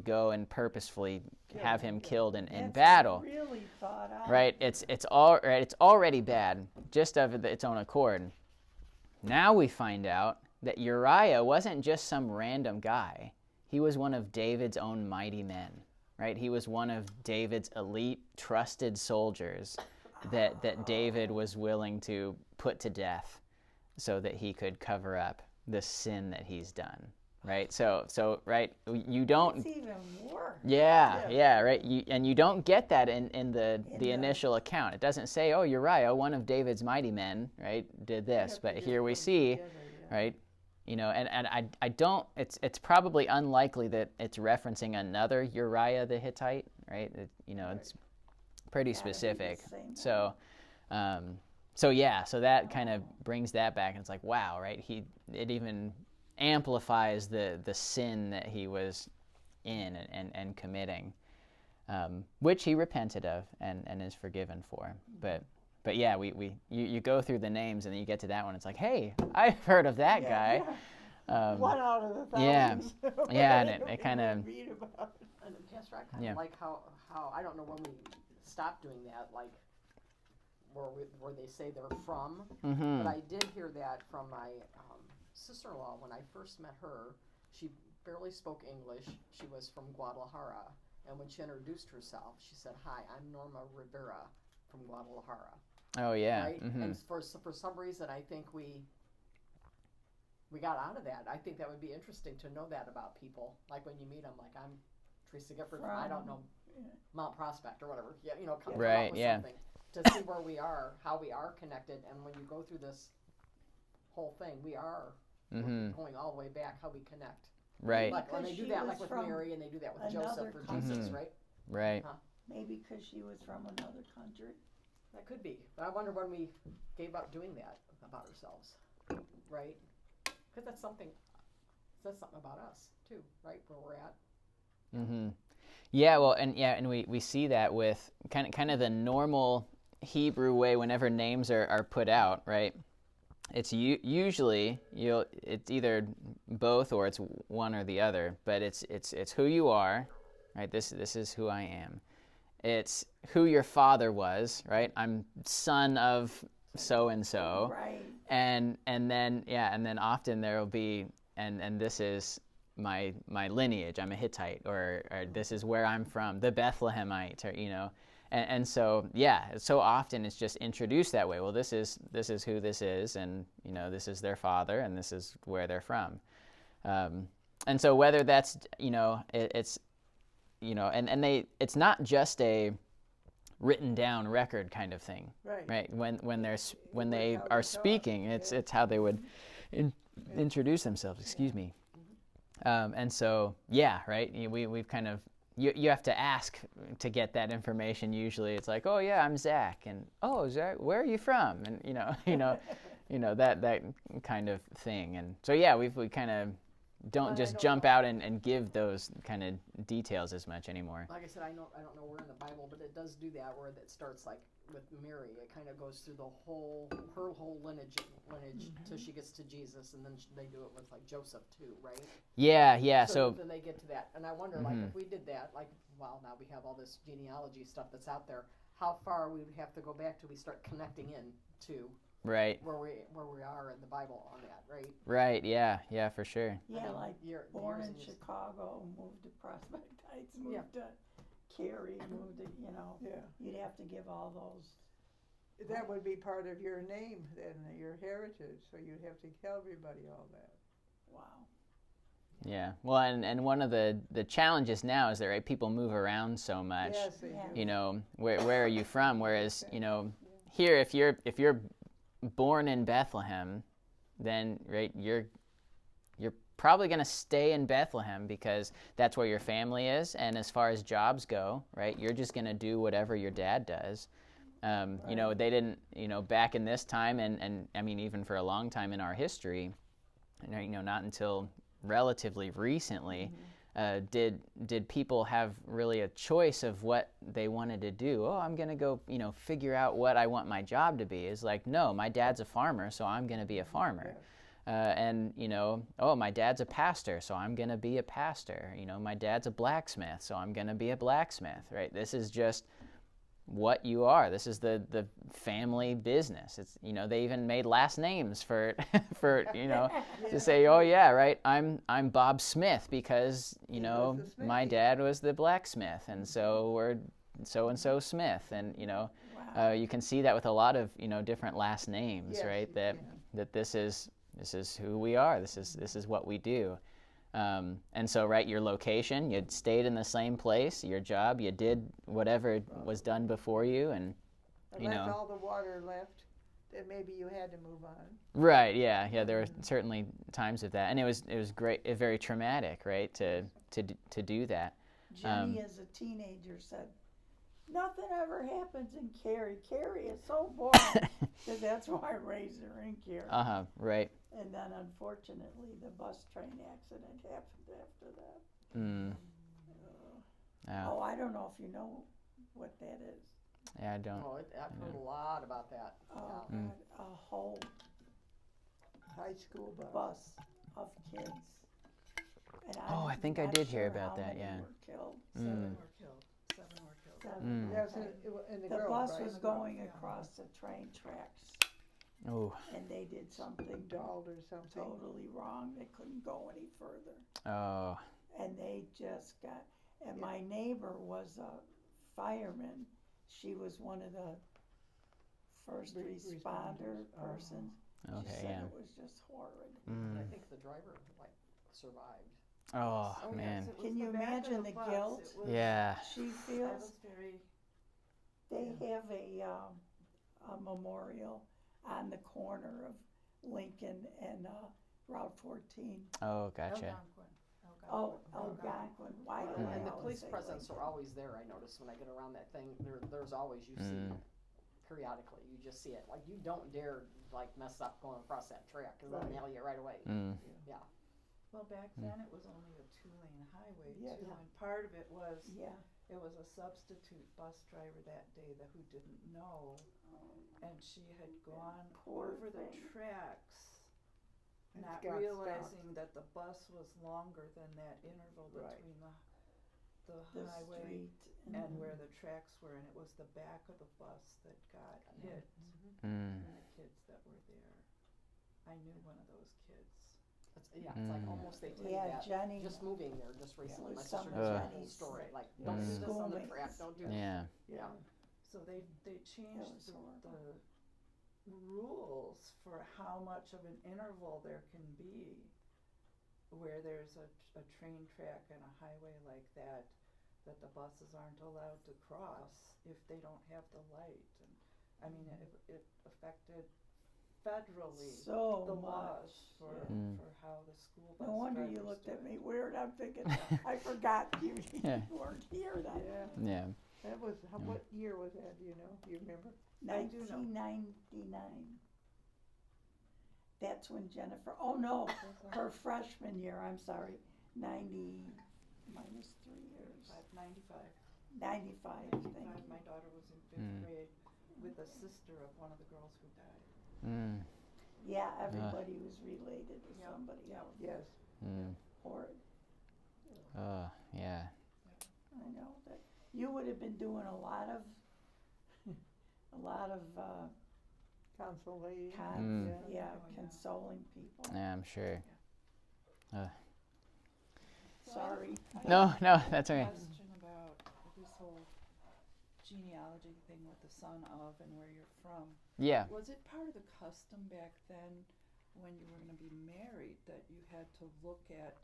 go and purposefully have him killed in That's battle. really thought out. Right, it's already bad just of its own accord. Now we find out that Uriah wasn't just some random guy. He was one of David's own mighty men, right? He was one of David's elite, trusted soldiers that David was willing to put to death so that he could cover up the sin that he's done, right? So right, you don't. It's even worse. Yeah, right. You don't get that in the initial account. It doesn't say, oh, Uriah, one of David's mighty men, right, did this. But here we see, right, and I don't. It's probably unlikely that it's referencing another Uriah the Hittite, right? It's pretty specific. So that kind of brings that back, and it's like, wow, right? It even amplifies the sin that he was in and committing, which he repented of and is forgiven for. But yeah, you go through the names and then you get to that one. It's like, hey, I've heard of that guy. Yeah. One out of the Yeah. thousands. Yeah, and I it don't kind even of. read about it. And Pastor, I kind of like how I don't know when we stopped doing that, like where they say they're from. Mm-hmm. But I did hear that from my sister-in-law when I first met her. She barely spoke English. She was from Guadalajara, and when she introduced herself, she said, "Hi, I'm Norma Rivera from Guadalajara." Oh yeah. Right? Mm-hmm. And for some reason, I think we got out of that. I think that would be interesting to know that about people. Like when you meet them, like, I'm Teresa Gifford from, I don't know, Mount Prospect or whatever. Yeah, come Right, up with yeah. something to see where we are, how we are connected, and when you go through this whole thing, we are going all the way back, how we connect. Right. Like when they Because do she that, was like with from Mary, and they do that with another Joseph or Jesus, country. right? Right. Huh? Maybe because she was from another country. That could be. But I wonder when we gave up doing that about ourselves, right? Because that's something. Says something about us too, right? Where we're at. Mm-hmm. Yeah. Well, and we see that with kind of the normal Hebrew way whenever names are put out, right? It's usually it's either both or it's one or the other, but it's who you are, right? This is who I am. It's who your father was, right? I'm son of so and so, Right. and then often there will be and this is my lineage. I'm a Hittite, or this is where I'm from, the Bethlehemite, or and so so often it's just introduced that way. Well, this is who this is, and this is their father, and this is where they're from. And so whether that's it's it's not just a written down record kind of thing, right? When they are speaking, it's how they would introduce themselves. Excuse me. And so right. We've kind of you have to ask to get that information. Usually, it's like, oh yeah, I'm Zach, and oh Zach, where are you from? And that kind of thing. And so we kind of don't just jump out and give those kind of details as much anymore. Like I said, I don't know where in the Bible, but it does do that where it starts like with Mary. It kind of goes through her whole lineage till she gets to Jesus, and then they do it with like Joseph too, right? Yeah. So then they get to that, and I wonder, like, if we did that, like, well, now we have all this genealogy stuff that's out there. How far we would have to go back till we start connecting in to right where we are in the Bible on that, right? Right. Yeah, for sure. Yeah, like born in Chicago, moved to Prospect Heights, moved to Cary, moved to you'd have to give all those. That would be part of your name then, your heritage. So you'd have to tell everybody all that. Wow. Yeah. Well, and one of the challenges now is that people move around so much. Yes, they do. Where are you from? Whereas here, if you're born in Bethlehem, then you're probably going to stay in Bethlehem because that's where your family is, and as far as jobs go, right, you're just going to do whatever your dad does. They didn't, back in this time, and I mean even for a long time in our history, not until relatively recently did people have really a choice of what they wanted to do. Oh, I'm going to go, figure out what I want my job to be. Is like, no, my dad's a farmer, so I'm going to be a farmer. My dad's a pastor, so I'm going to be a pastor. My dad's a blacksmith, so I'm going to be a blacksmith, right? This is just what you are. This is the family business. It's they even made last names for to say, oh yeah, right, I'm Bob Smith because my dad was the blacksmith, and so we're so and so Smith, and you can see that with a lot of different last names, right? That this is who we are. This is what we do. And so, right, your location, you stayed in the same place. Your job, you did whatever was done before you, and unless all the water left, then maybe you had to move on. Right. Yeah. There were certainly times of that, and it was great, very traumatic, right, to do that. Jenny, as a teenager, said, "Nothing ever happens in Cary. Cary is so boring." So that's why I raised her in Cary. Right. And then, unfortunately, the bus train accident happened after that. Oh, I don't know if you know what that is. Yeah, I don't. Oh, I've heard a lot about that. Oh, God, a whole High school bus of kids. And I think I did hear about that. How Yeah. many were killed. 7 were killed. 7 were killed. Seven. The bus right? was going across the train tracks. Oh. And they did something Stalled or something. totally wrong. They couldn't go any further. Oh. And they just got. And my neighbor was a fireman. She was one of the first responder persons. Okay. She said it was just horrid. I think the driver survived. Oh, man. Yes, Can you imagine the guilt? Yeah. She feels. Very. They have a memorial on the corner of Lincoln and Route 14. Oh, gotcha. Algonquin. Why do I And the always police say presence Lincoln? are always there. I notice when I get around that thing, there's always, you see periodically, you just see it. Like, you don't dare mess up going across that track because they'll nail you right away. Yeah. Well, back then it was only a 2-lane highway Yeah. too, and part of it was Yeah. it was a substitute bus driver that day who didn't know, and she had gone Poor over the thing. tracks, And not got realizing that the bus was longer than that interval Right. between the The highway street. and where the tracks were, and it was the back of the bus that got hit, Mm. and the kids that were there. I knew one of those kids. It's like almost they tell you Yeah, that Jenny. just moving there just recently. With My some sister of just told me a Jenny's story. Like, Yeah. don't do this on the schoolmates. track. Don't do this. Yeah. Yeah. So they changed was horrible. the rules for how much of an interval there can be where there's a train track and a highway like that the buses aren't allowed to cross if they don't have the light. And I mean, it affected federally So the much. laws for Mm. for how the school bus No wonder you drivers looked do at it. me weird. I'm thinking, I forgot you Yeah. weren't here then. Yeah. That was, what year was that, do you know? Do you remember? I do know. 1999. That's when Jennifer, oh no, her freshman year, I'm sorry, 90 minus 3 years. 95. 95, thank you. My daughter was in fifth grade with a sister of one of the girls who died. Mm. Yeah, everybody was related to Yeah. somebody else. Yes. Mm. Horrid. Oh, yeah. I know that you would have been doing a lot of Consolation. yeah, Oh, yeah. consoling people. Yeah, I'm sure. Sorry. No, that's okay. Question about this whole genealogy thing with the son of and where you're from. Yeah. Was it part of the custom back then when you were going to be married that you had to look at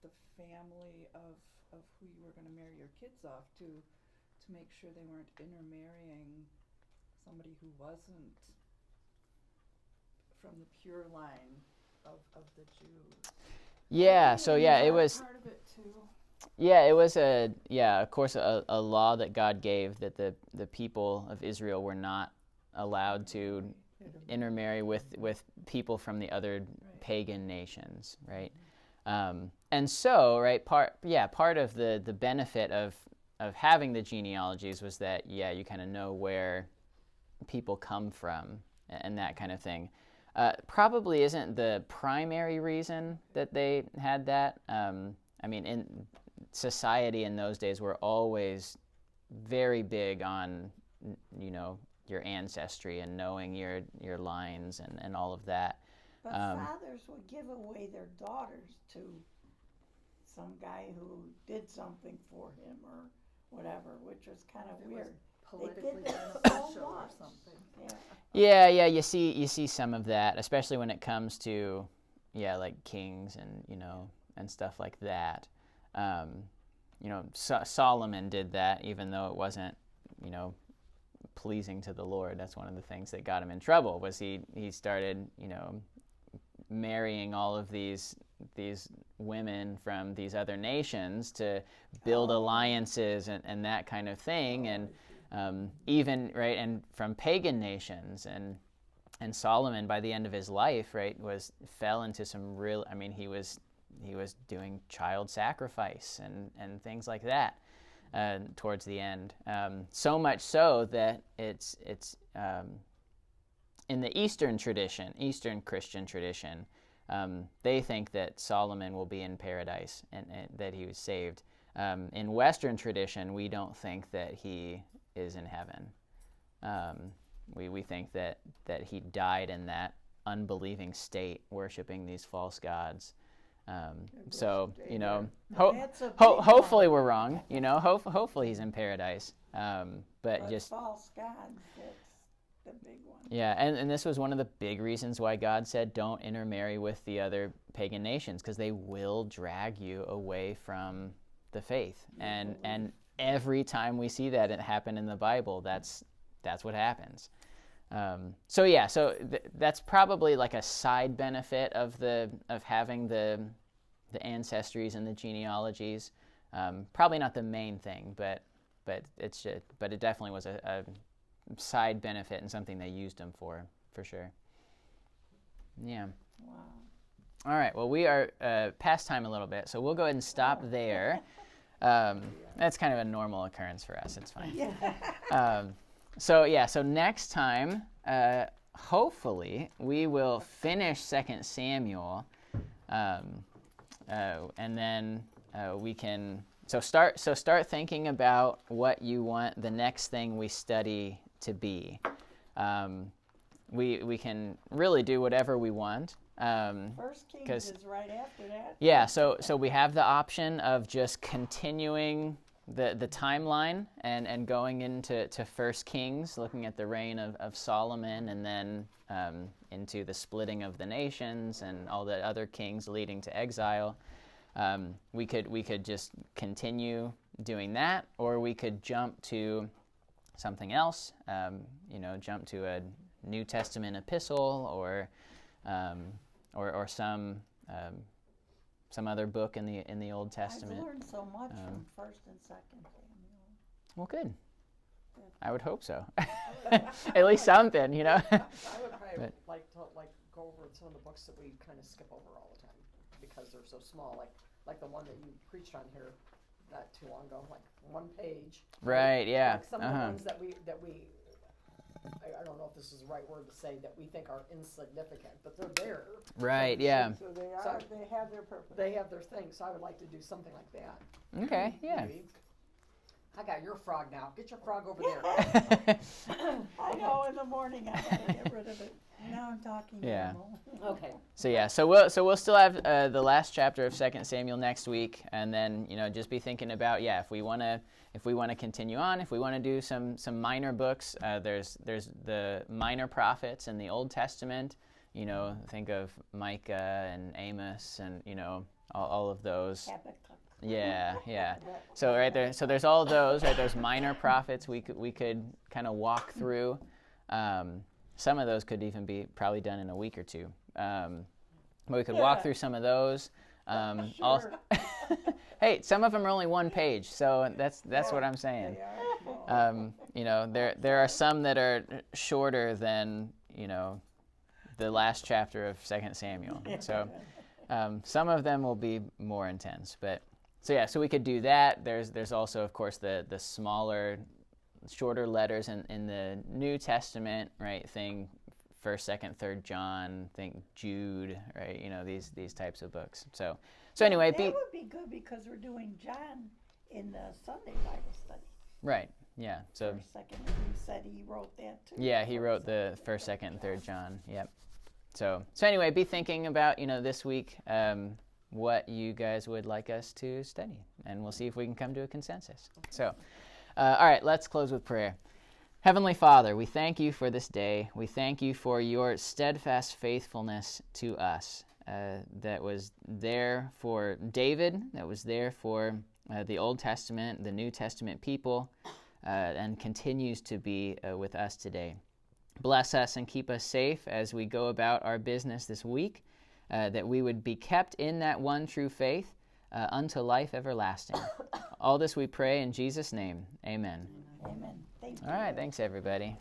the family of who you were going to marry your kids off to make sure they weren't intermarrying somebody who wasn't from the pure line of the Jews? Yeah, so yeah, Was it that was part of it too. yeah, it was of course a law that God gave that the people of Israel were not allowed to intermarry with people from the other pagan nations, right? And so, right, part of the benefit of having the genealogies was that you kind of know where people come from and that kind of thing. Probably isn't the primary reason that they had that. I mean, in society in those days, we're always very big on, your ancestry and knowing your lines and all of that. But fathers would give away their daughters to some guy who did something for him or whatever, which was kind of weird. Politically did that so beneficial or much. something. Yeah. Yeah, you see some of that, especially when it comes to like kings and stuff like that. Solomon did that, even though it wasn't pleasing to the Lord. That's one of the things that got him in trouble, was he started marrying all of these women from these other nations to build alliances and that kind of thing, and even right, and from pagan nations, and Solomon, by the end of his life, right, fell into some real. I mean, he was doing child sacrifice and things like that towards the end. So much so that it's in the Eastern Christian tradition, they think that Solomon will be in paradise and that he was saved. In Western tradition, we don't think that he is in heaven. We think that he died in that unbelieving state, worshiping these false gods. So hopefully we're wrong. Hopefully he's in paradise. But just false gods, that's the big one. Yeah, and this was one of the big reasons why God said don't intermarry with the other pagan nations, because they will drag you away from the faith. And every time we see that it happen in the Bible, that's what happens. So that's probably like a side benefit of having the ancestries and the genealogies. Probably not the main thing, but it definitely was a side benefit and something they used them for sure. Yeah. Wow. All right. Well, we are past time a little bit, so we'll go ahead and stop there. That's kind of a normal occurrence for us. It's fine. Yeah. So next time, hopefully, we will finish 2 Samuel, and then we can. So start thinking about what you want the next thing we study to be. we can really do whatever we want. First Kings 'cause- is right after that. Yeah, so we have the option of just continuing the timeline and going into First Kings, looking at the reign of Solomon, and then into the splitting of the nations and all the other kings leading to exile. We could just continue doing that, or we could jump to something else. Jump to a New Testament epistle, or some other book in the Old Testament. I've learned so much from First and Second Samuel. Well, good. I would hope so. At least something, I would probably like to go over some of the books that we kind of skip over all the time because they're so small. Like the one that you preached on here not too long ago, like 1 page. Right. Yeah. Like some of the ones that we I don't know if this is the right word to say, that we think are insignificant, but they're there. Right. Yeah. So they have their purpose. They have their thing, so I would like to do something like that. Okay. Yeah. Maybe. I got your frog now. Get your frog over there. I know in the morning I gotta get rid of it. Now I'm talking Yeah. normal. Okay. So we'll still have the last chapter of 2 Samuel next week, and then just be thinking about if we want to continue on, if we want to do some minor books. There's the minor prophets in the Old Testament. Think of Micah and Amos and all of those. Habakkuk. Yeah. So right there, so there's all of those, right? There's minor prophets we could kind of walk through. Some of those could even be probably done in a week or two. But we could walk through some of those. Sure. Hey, some of them are only 1 page, so that's what I'm saying. There are some that are shorter than the last chapter of 2 Samuel. So some of them will be more intense, but. So we could do that. There's also, of course, the smaller, shorter letters in the New Testament, right? Think 1st, 2nd, 3rd John. Think Jude, right? These types of books. So anyway, that would be good because we're doing John in the Sunday Bible study. Right. Yeah. So First, second, he said he wrote that too. yeah, he wrote the 1st, 2nd, and 3rd John. Yep. So anyway, be thinking about this week. What you guys would like us to study, and we'll see if we can come to a consensus. So, all right, let's close with prayer. Heavenly Father, we thank you for this day. We thank you for your steadfast faithfulness to us that was there for David, that was there for the Old Testament, the New Testament people, and continues to be with us today. Bless us and keep us safe as we go about our business this week. That we would be kept in that one true faith unto life everlasting. All this we pray in Jesus' name. Amen. Amen. Thank you. All right, thanks everybody.